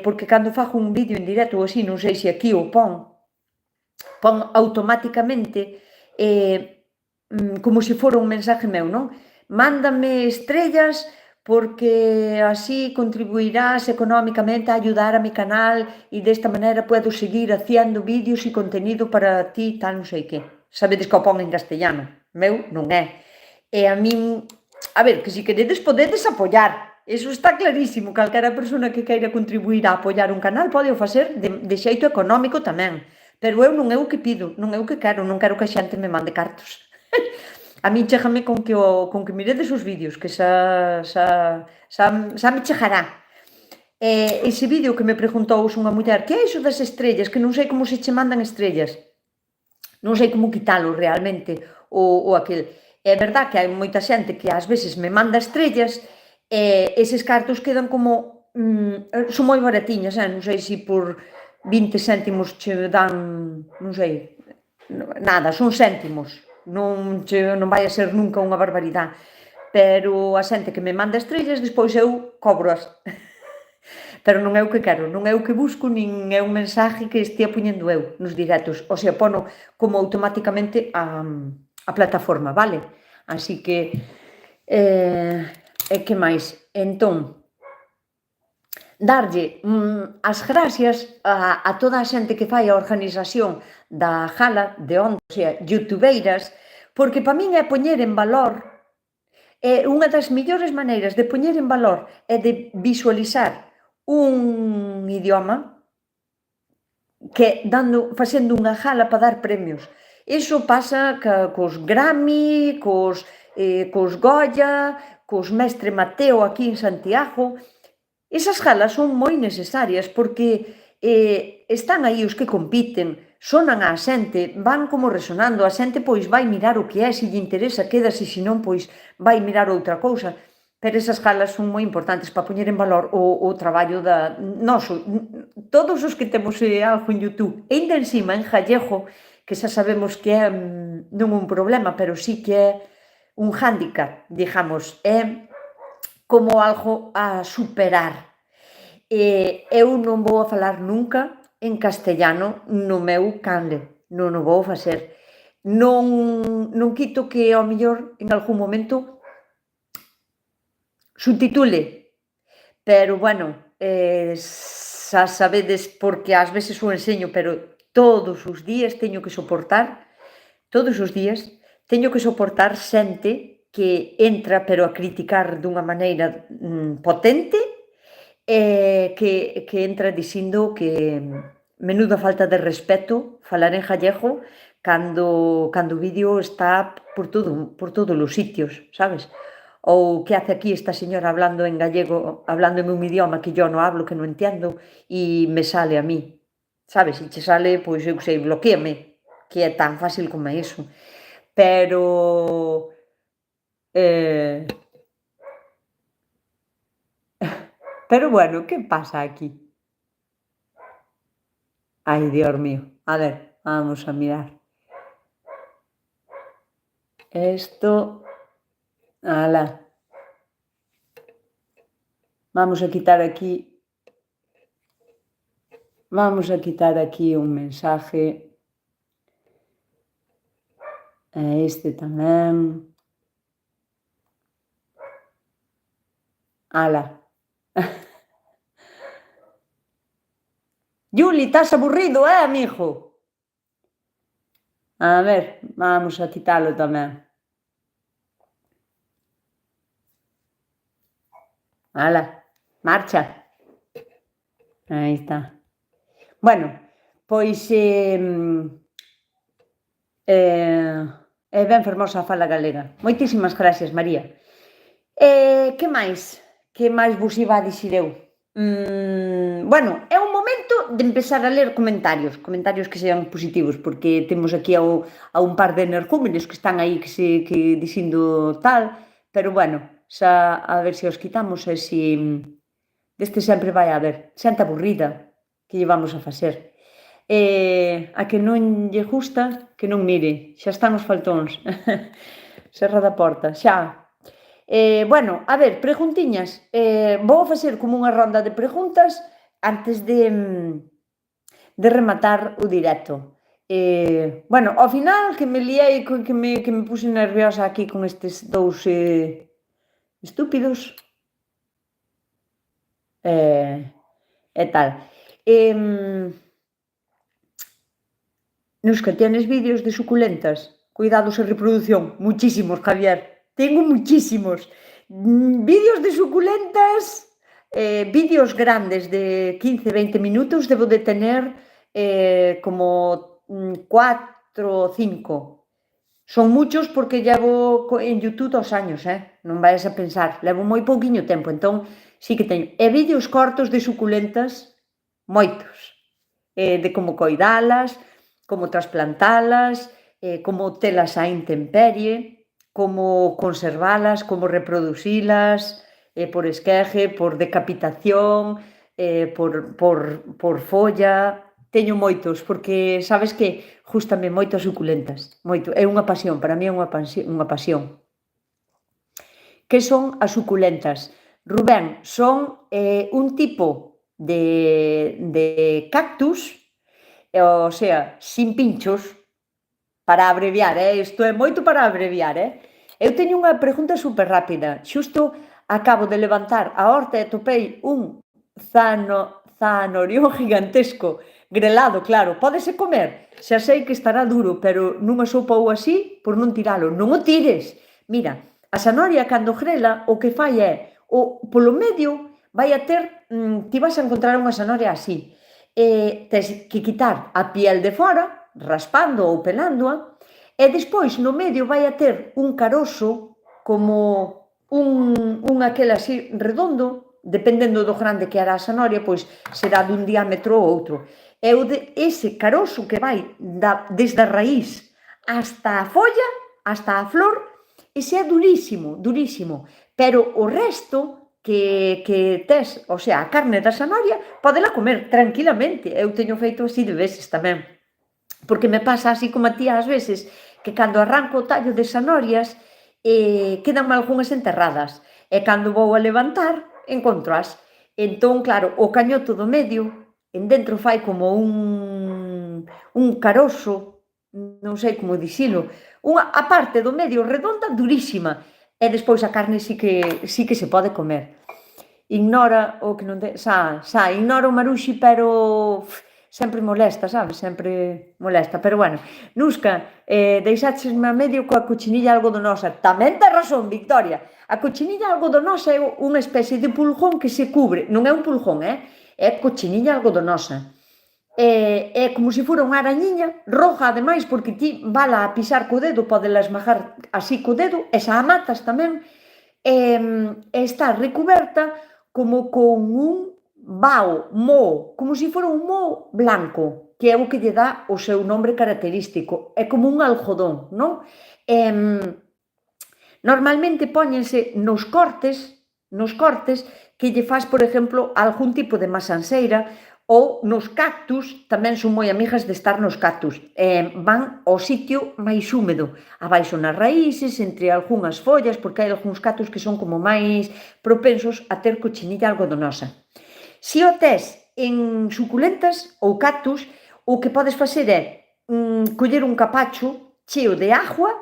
porque cando fago un vídeo en directo ou así, non sei se aquí o pon automáticamente como se fora un mensaje meu, non? Mándame estrellas porque así contribuirás económicamente a ayudar a mi canal e desta maneira puedo seguir haciendo vídeos e contenido para ti, tal, non sei que. Sabedes que o pon en castellano, meu non é. E a min, a ver, que se queredes podedes apoiar. Eso está clarísimo, calquera persona que queira contribuir a apoiar un canal pode o facer de xeito económico tamén, pero eu non é o que pido, non é o que quero, non quero que a xente me mande cartos. A min chégame con que miredes os vídeos, que xa me chegará. Ese vídeo que me preguntou unha muller, que é iso das estrellas, que non sei como se che mandan estrellas, non sei como quitalo realmente, ou aquel. É verdad que hai moita xente que ás veces me manda estrellas, eses cartos quedan como son moi baratiñas, non sei se por 20 céntimos che dan, non sei, nada, son céntimos, non vai a ser nunca unha barbaridade, pero a xente que me manda estrellas despois eu cobroas. Pero non é o que quero, non é o que busco, nin é un mensaje que estea poñendo eu nos directos, o sea, pono como automáticamente a plataforma, vale? Así que e que máis? Entón, darlle as gracias a toda a xente que fai a organización da gala de onte, o sea, youtubeiras, porque para min é poñer en valor, unha das mellores maneiras de poñer en valor e de visualizar un idioma que facendo unha gala para dar premios. Iso pasa cos Grammy, cos Goya, cos Mestre Mateo aquí en Santiago. Esas galas son moi necesarias porque están aí os que compiten, sonan á xente, van como resonando, a xente pois vai mirar o que é, se lle interesa quédase, se non pois vai mirar outra cousa. pero esas galas son moi importantes para poñer en valor o traballo da noso, todos os que temos algo en YouTube, e ainda encima en gallego, que xa sabemos que é non un problema, pero sí que é un hándicap, digamos, é como algo a superar. Eu non vou a falar nunca en castellano no meu canle, non o vou facer. Non quito que ao mellor en algún momento subtitule, pero bueno, xa sabedes porque ás veces o enseño, pero todos os días teño que soportar, todos os días teño que soportar xente que entra pero a criticar dunha maneira potente, que entra dicindo que menuda falta de respeto falar en gallego cando o vídeo está por todos os sitios, sabes? Ou que hace aquí esta señora hablando en gallego, hablando en un idioma que yo no hablo, que non entiendo, e me sale a mí, sabes? E che sale, pois eu sei, bloquéame, que é tan fácil como iso. Pero bueno, que pasa aquí? Ai, Dios mío. A ver, vamos a mirar. Esto, ala. Vamos a quitar aquí un mensaje. Este tamén. Ala. Yuli, estás aburrido, amigo? A ver, vamos a quitalo tamén. Ala, marcha. Aí está. Bueno, pois é ben fermosa a fala galega. Moitísimas gracias, María. Que máis? Que máis vos iba a dicir eu? Bueno, é un momento de empezar a ler comentarios que sean positivos, porque temos aquí a un par de energúmenos que están aí que dicindo tal, pero bueno, xa a ver se os quitamos e se deste sempre vai a haber xente aburrida que lle vamos a facer. A que non lle gusta, que non mire, xa están os faltóns. Serra da porta, xa. Bueno, a ver, preguntiñas. Vou facer como unha ronda de preguntas antes de rematar o directo. Bueno, ao final que me liei, que me puse nerviosa aquí con estes dous estúpidos e tal. Nos que tienes vídeos de suculentas, cuidados en reproducción, muchísimos, Javier, tengo muchísimos. Vídeos de suculentas, vídeos grandes de 15-20 minutos, debo de tener como 4 o 5. Son muchos porque llevo en YouTube 2 años, non vais a pensar, levo moi pouquiño tempo, entón sí que teño. E vídeos cortos de suculentas, moitos, de como coidalas, como trasplantalas, como telas á intemperie, como conservalas, como reproducilas, por esqueje, por decapitación, por folla. Teño moitos, porque sabes que gústame moito as suculentas, moito, é unha pasión, para mí é unha pasión. Que son as suculentas? Rubén, son un tipo de cactus, o sea, sin pinchos, para abreviar, isto é moito para abreviar, Eu teño unha pregunta super rápida. Xusto acabo de levantar a horta e topei un zanorión gigantesco, grelado, claro, pódese comer? Xa sei que estará duro, pero nunha sopa ou así, por non tiralo. Non o tires! Mira, a zanahoria cando grela o que fai é, polo medio vai a ter, ti vas a encontrar unha zanahoria así, tes que quitar a piel de fora, raspando ou pelándoa, e despois no medio vai a ter un carozo como un aquel así redondo, dependendo do grande que era a zanahoria, pois será dun diámetro ou outro. E ese carozo que vai desde a raíz hasta a folla, hasta a flor, ese é durísimo, durísimo, pero o resto que tes, o sea, a carne da zanahoria, podela comer tranquilamente. Eu teño feito así de veces tamén, porque me pasa así como a ti ás veces, que cando arranco o tallo de zanorias, quedanme algunhas enterradas, e cando vou a levantar, encontroas. Entón, claro, o cañoto do medio, en dentro fai como un carozo, non sei como dicilo, a parte do medio redonda, durísima, e despois a carne sí que se pode comer. Ignora o que non te... ignora o maruxi, pero sempre molesta, sabes? Sempre molesta. Pero bueno, Nusca, deixáchesme a medio coa cochinilla algodonosa. Tamén tes razón, Victoria. A cochinilla algodonosa é unha especie de pulgón que se cubre. Non é un pulgón, é cochinilla algodonosa. É como se fora unha arañiña roja, ademais, porque ti vala a pisar co dedo, podela esmagar así co dedo, esa a matas tamén, está recuberta como con un moho, como se fora un moho blanco, que é o que lle dá o seu nombre característico. É como un algodón, non? Normalmente póñense nos cortes que lle faz, por exemplo, algún tipo de masanceira, ou nos cactus, tamén son moi amigas de estar nos cactus, van ao sitio máis húmedo, abaixo nas raíces, entre algunhas follas, porque hai algúns cactus que son como máis propensos a ter cochinilla algodonosa. Se o tes en suculentas ou cactus, o que podes facer é coller un capacho cheo de agua,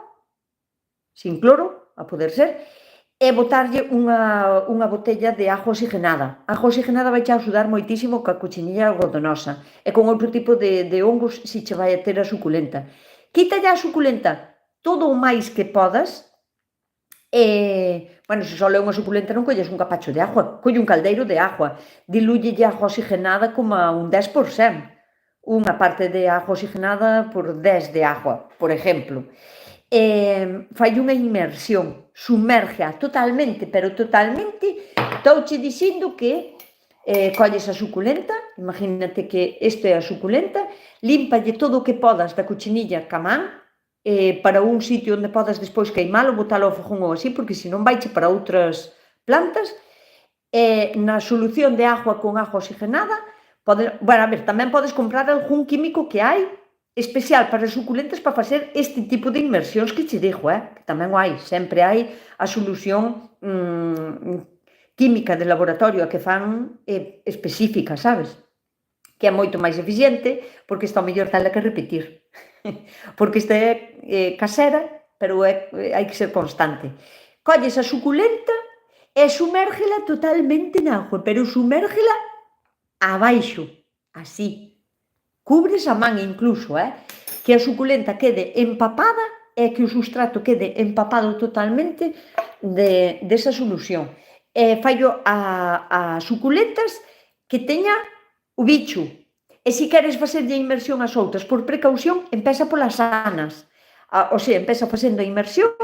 sin cloro, a poder ser, e botarlle unha botella de agua oxigenada. A agua oxigenada vai a axudar moitísimo coa cochinilla algodonosa e con outro tipo de hongos se che vai a ter a suculenta. Quítalle a suculenta todo o máis que podas e, bueno, se só é unha suculenta non colles un capacho de agua, colle un caldeiro de agua, dilúyelle agua oxigenada como a un 10%, unha parte de agua oxigenada por 10 de agua, por exemplo. Fai unha inmersión, sumérgea totalmente, pero totalmente, touche dicindo que colles a suculenta, imagínate que isto é a suculenta, límpalle todo o que podas da cochinilla ca man, para un sitio onde podas despois queimalo, botalo ao fogón ou así, porque senón vaiche para outras plantas, na solución de agua con agua oxigenada, bueno, a ver, tamén podes comprar algún químico que hai especial para as suculentas para facer este tipo de inmersións que che digo, que tamén o hai, sempre hai a solución química de laboratorio a que fan específica, sabes? Que é moito máis eficiente, porque está mellor tela que repetir. Porque esta é casera, pero hai que ser constante. Colles a suculenta e sumérgela totalmente na auga, pero sumérgela abaixo, así. Cubres a man incluso, que a suculenta quede empapada e que o sustrato quede empapado totalmente desa solución. Fallo a suculentas que teña o bicho. E se queres facerlle inmersión ás outras, por precaución, empeza polas sanas. O sea, empeza facendo a inmersión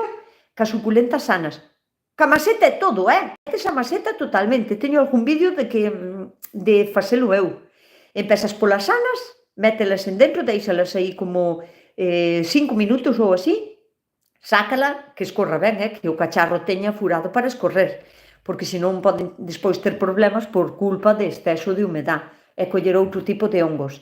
cas suculentas sanas. Ca maceta é todo, Esa maceta totalmente. Teño algún vídeo de facelo eu. Empezas polas sanas, mételas en dentro, deixalas aí como 5 minutos ou así, sácala, que escorra ben, que o cacharro teña furado para escorrer, porque senón poden despois ter problemas por culpa de exceso de humedad e coller outro tipo de hongos.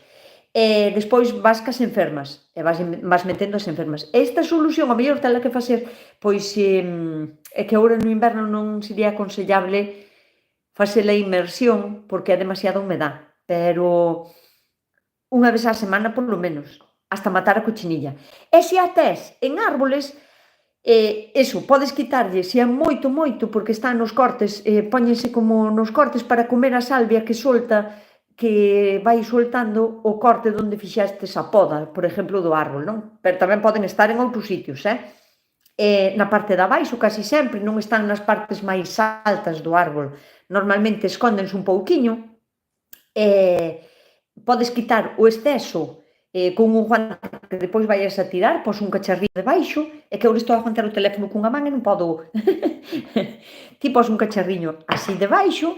Despois vas cas enfermas, e vas metendo as enfermas. Esta solución, a mellor tela que facer, pois é que agora no inverno non sería aconsellable facer a inmersión, porque é demasiada humedad, pero unha vez á semana, por lo menos, hasta matar a cochinilla. E se a tes en árboles, eso, podes quitarlle, se é moito, porque están nos cortes, póñense como nos cortes para comer a salvia que solta, que vai soltando o corte onde fixestes a poda, por exemplo, do árbol, non? Pero tamén poden estar en outros sitios, na parte de abaixo, casi sempre, non están nas partes máis altas do árbol. Normalmente escóndense un pouquiño, podes quitar o exceso con un guante que depois vayas a tirar, pos un cacharrillo debaixo, e que eu estou a aguantar o teléfono cunha man e non podo. Ti pos un cacharriño así debaixo,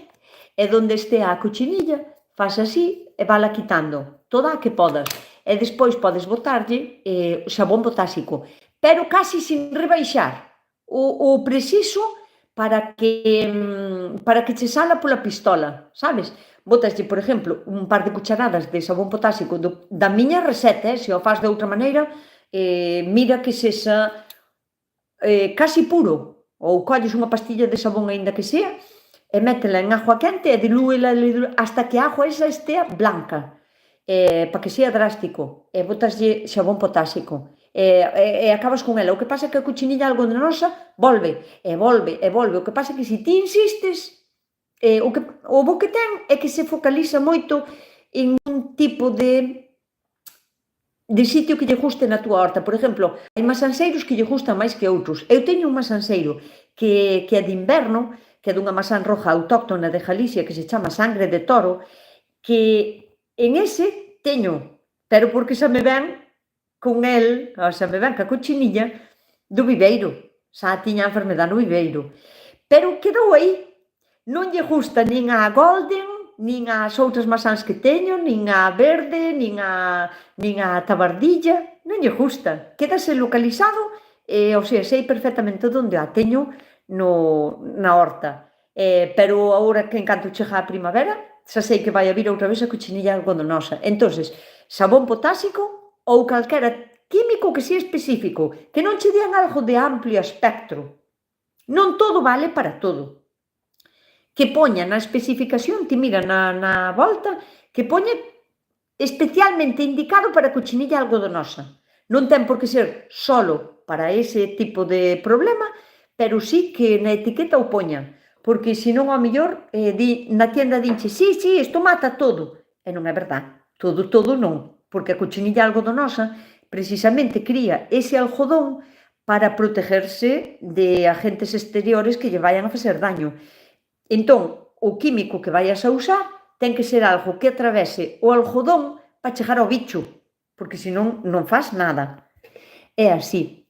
e onde estea a cochinilla, faz así e vala quitando toda a que podas. E despois podes botarlle xabón potásico, pero casi sin rebaixar. O preciso para que che sala pola pistola, sabes? Botaslle, por exemplo, un par de cucharadas de sabón potásico da miña receta, se o fas de outra maneira, mira que sexa casi puro, ou colles unha pastilla de sabón aínda que sea, e métela en agua quente e dilúela hasta que a agua esa estea blanca, para que sea drástico, e botaslle xabón potásico, e acabas con ela. O que pasa é que a cochinilla algodonosa volve, e volve, e volve. O que pasa é que se ti insistes, o bo que ten é que se focaliza moito en un tipo de sitio que lle guste na túa horta. Por exemplo, hai masanseiros que lle gustan máis que outros. Eu teño un masanseiro que é de inverno, que é dunha masán roja autóctona de Galicia, que se chama Sangre de Toro, que en ese teño, pero porque xa me ven con el, xa me ven ca cochinilla do viveiro, xa tiña a enfermedade no viveiro. Pero quedou aí, non lle gusta nin a Golden, nin as outras masáns que teño, nin a verde, nin a tabardilla, non lle gusta. Quédase localizado, o sea, sei perfectamente onde a teño na horta. Pero agora que en canto chega a primavera, xa sei que vai a vir outra vez a cochinilla algodonosa. Entonces, sabón potásico ou calquera químico que sea específico, que non che dean algo de amplio espectro. Non todo vale para todo. Que poña na especificación, ti mira na volta, que poña especialmente indicado para cochinilla algodonosa. Non ten por que ser solo para ese tipo de problema, pero sí que na etiqueta o poña, porque senón ao mellor na tienda dinche, sí, isto mata todo, e non é verdad, todo non, porque a cochinilla algodonosa precisamente cría ese algodón para protegerse de agentes exteriores que lle vayan a facer daño. Entón, o químico que vayas a usar ten que ser algo que atravese o algodón para chegar ao bicho, porque senón non faz nada. É así.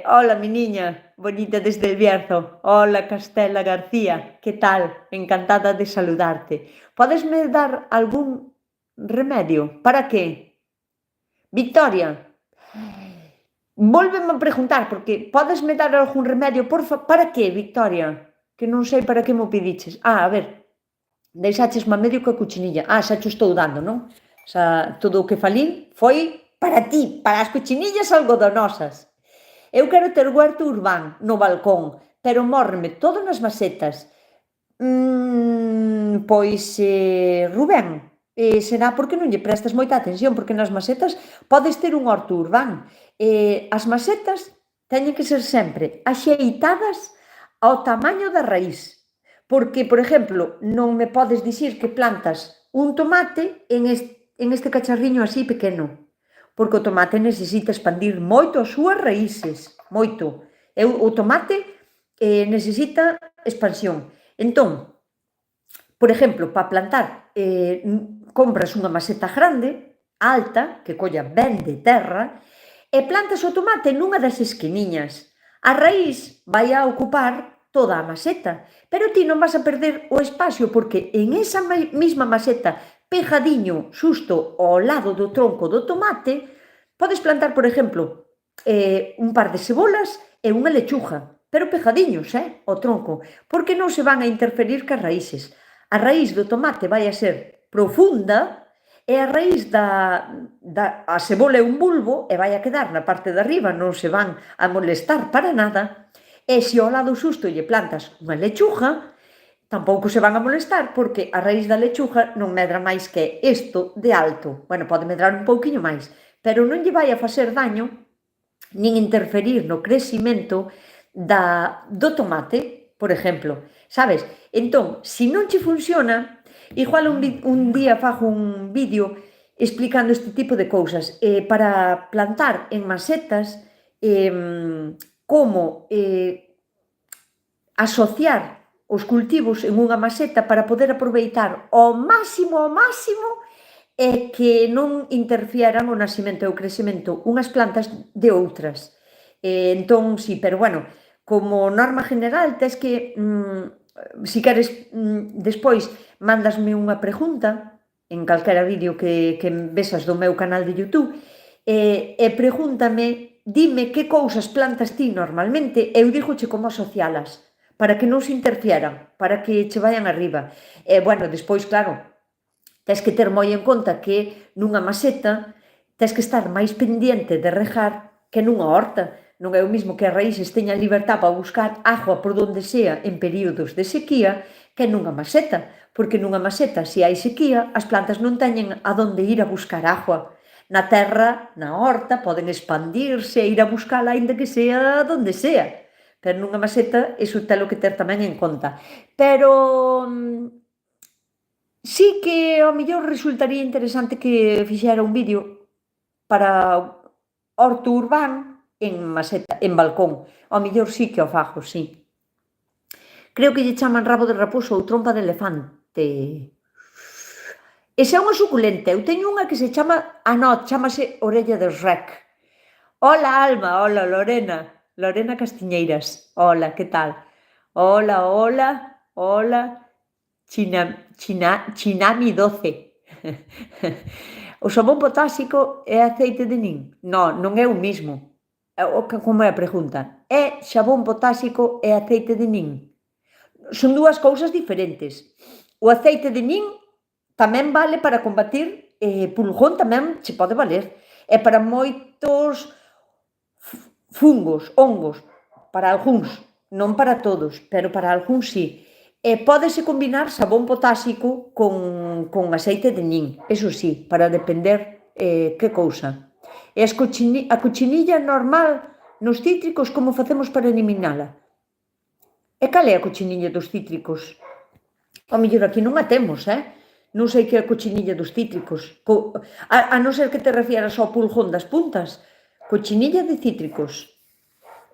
Hola, mi niña, bonita desde el Bierzo. Hola, Castela García, que tal? Encantada de saludarte. Podesme dar algún remedio? Para qué? Victoria, vólveme a preguntar, porque podesme dar algún remedio, porfa? Para qué, Victoria? Que non sei para que mo pediches. A ver, deixachesme a medio coa cochinilla. Xa cho estou dando, non? Xa, todo o que falín foi para ti, para as cochinillas algodonosas. Eu quero ter huerto urbán no balcón, pero mórreme todo nas macetas. Pois, Rubén, será porque non lle prestas moita atención, porque nas macetas podes ter un horto urbán. As macetas teñen que ser sempre axeitadas ao tamaño da raíz. Porque, por exemplo, non me podes dicir que plantas un tomate en este cacharriño así pequeno, porque o tomate necesita expandir moito as súas raíces, moito. O tomate necesita expansión. Entón, por exemplo, para plantar, compras unha maceta grande, alta, que colla ben de terra, e plantas o tomate nunha das esquiniñas. A raíz vai a ocupar toda a maceta, pero ti non vas a perder o espacio, porque en esa mesma maceta, pejadiño xusto ao lado do tronco do tomate, podes plantar, por exemplo, un par de cebolas e unha lechuga, pero pejadiños, ao tronco, porque non se van a interferir cas raíces. A raíz do tomate vai a ser profunda, e a raíz a cebola é un bulbo e vai a quedar na parte de arriba, non se van a molestar para nada. E se ao lado xusto lle plantas unha lechuga, tampouco se van a molestar, porque a raíz da lechuga non medra máis que isto de alto. Bueno, pode medrar un pouquiño máis, pero non lle vai a facer daño nin interferir no crecimento do tomate, por exemplo. Sabes? Entón, se non che funciona, igual un día fago un vídeo explicando este tipo de cousas, para plantar en macetas, como asociar os cultivos en unha maceta para poder aproveitar ao máximo e que non interfieran o nacemento e o crecemento unhas plantas de outras. Entón, sí, pero bueno, como norma general, tes que, se queres, despois mándasme unha pregunta en calquera vídeo que vexas do meu canal de YouTube, e pregúntame, dime que cousas plantas ti normalmente, eu dígoche como asocialas, para que non se interfieran, para que che vayan arriba. E, bueno, despois, claro, tens que ter moi en conta que nunha maceta tens que estar máis pendiente de regar que nunha horta. Non é o mismo que as raíces teñan libertad para buscar agua por donde sea en períodos de sequía que nunha maceta, porque nunha maceta, se hai sequía, as plantas non teñen a donde ir a buscar agua. Na terra, na horta, poden expandirse e ir a buscala aínda que sea donde sea, pero nunha maceta iso telo que ter tamén en conta. Pero sí que ao mellor resultaría interesante que fixera un vídeo para horto urbán en maceta, en balcón. Ao mellor sí que o fago, sí. Creo que lle chaman rabo de raposo ou trompa de elefante. Esa é unha suculenta. Eu teño unha que se chama, chamase orella de rec. Hola, Alma, hola, Lorena. Lorena Castiñeiras. Hola, que tal? Hola, hola, hola. Chinami 12. O xabón potásico é aceite de nin? Non, non é o mismo. Como é a pregunta? É xabón potásico e aceite de nin? Son dúas cousas diferentes. O aceite de nin tamén vale para combatir pulgón, tamén se pode valer. E para moitos fungos, hongos, para algúns, non para todos, pero para algúns sí. E pódese combinar xabón potásico con aceite de nin, eso sí, para depender que cousa. E a cochinilla normal nos cítricos, como facemos para eliminala? E cal é a cochinilla dos cítricos? Ao mellor aquí non a temos, non sei que é a cochinilla dos cítricos, a non ser que te refieras ao pulgón das puntas. Cochinilla de cítricos,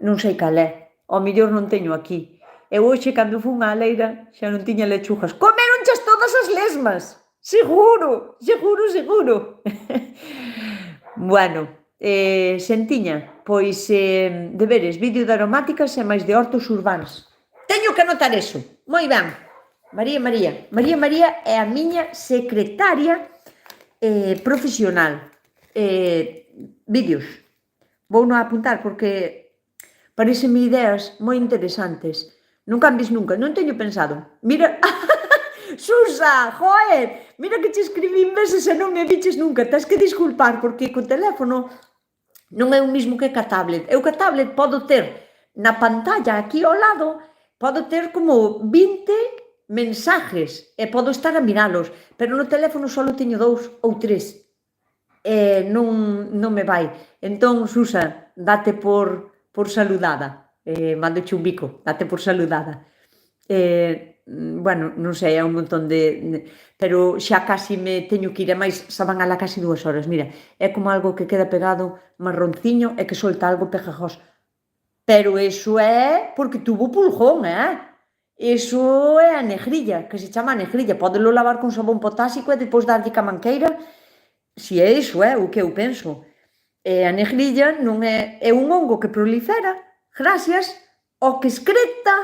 non sei cal é, ao mellor non teño aquí. Eu hoxe, cando fun á leira, xa non tiña lechugas. Coméronchas todas as lesmas! Seguro, seguro, seguro. Bueno, Xentiña, pois deberes, vídeo de aromáticas e máis de hortos urbáns. Teño que anotar eso. Moi ben. María é a miña secretaria profesional. Vídeos. Vou non apuntar porque parecen ideas moi interesantes. Non cambies nunca, non teño pensado. Mira, Susa, joder, mira que te escribí meses e non me viches nunca. Tens que disculpar porque co teléfono non é o mismo que ca tablet. Eu ca tablet podo ter na pantalla aquí ao lado, podo ter como 20 mensajes e podo estar a miralos, pero no teléfono só teño 2 ou 3. Non me vai. Entón, Susa, date por saludada. Mandoche un bico, date por saludada. Bueno, non sei, é un montón pero xa casi me teño que ir, e máis xa van alá casi 2 horas. Mira, é como algo que queda pegado, marronciño, e que solta algo pegajoso. Pero iso é porque tuvo pulgón, Iso é a negrilla, que se chama negrilla. Pódelo lavar con sabón potásico e depois darlle ca manqueira. Si é iso, o que eu penso. A negrilla non é un hongo que prolifera gracias ao que excreta,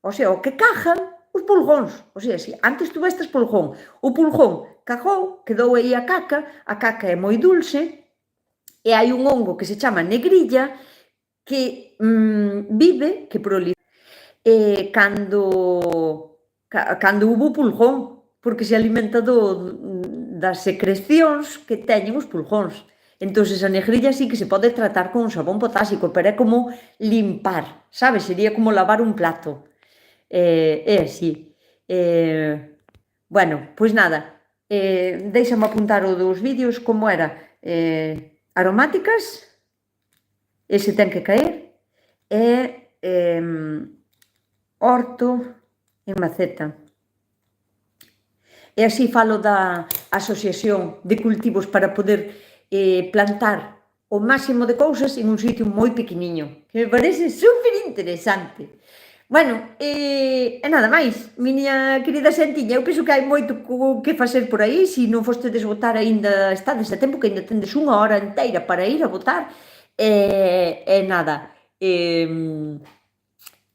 o sea, ao que cajan os pulgóns. O sea, se antes tuvestes pulgón, o pulgón cagou, quedou aí a caca é moi dulce, e hai un hongo que se chama negrilla que vive, que prolifera, cando hubo pulgón, porque se alimenta das secrecións que teñen os pulgóns. Entón, a negrilla sí que se pode tratar con sabón potásico, pero é como limpar, sabes? Sería como lavar un plato. É así. Bueno, pois nada, deixame apuntar o dos vídeos, como era? Aromáticas, ese ten que caer, e horto en maceta. E así falo da asociación de cultivos para poder plantar o máximo de cousas en un sitio moi pequeniño, que me parece super interesante. Bueno, e nada máis, miña querida Xentiña, eu penso que hai moito que facer por aí. Se non fostedes votar aínda estades a tempo, que aínda tendes 1 hora inteira para ir a votar. E nada,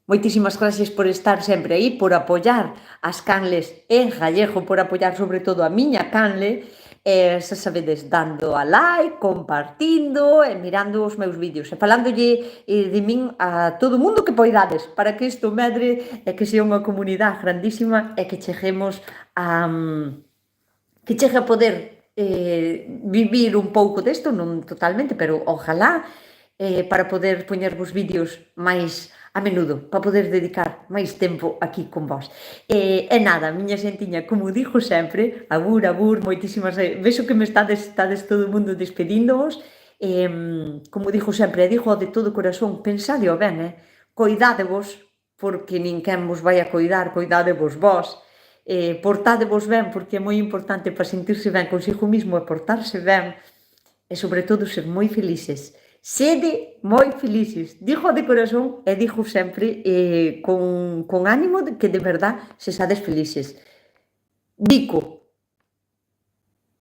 moitísimas gracias por estar sempre aí, por apoiar as canles en gallego, por apoiar sobre todo a miña canle. xa sabedes, dando a like, compartindo e mirando os meus vídeos e falándolle de min a todo o mundo que poidades para que isto medre e que sea unha comunidade grandísima e que cheguemos a... que chegue a poder vivir un pouco desto, non totalmente, pero ojalá para poder poñervos vídeos máis a menudo, para poder dedicar máis tempo aquí con vós. E nada, miña xentiña, como dixo sempre, abur, moitísimas... Vexo que me estades todo o mundo despedíndovos, como dixo sempre, e dixo de todo o corazón, pensadeo ben, coidádevos, porque ninguén vos vai a coidádevos vós, portádevos ben, porque é moi importante para sentirse ben consigo mismo e portarse ben, e sobre todo ser moi felices. Sede moi felices, dixo de corazón e dixo sempre con ánimo de que de verdad se sades felices. Dico,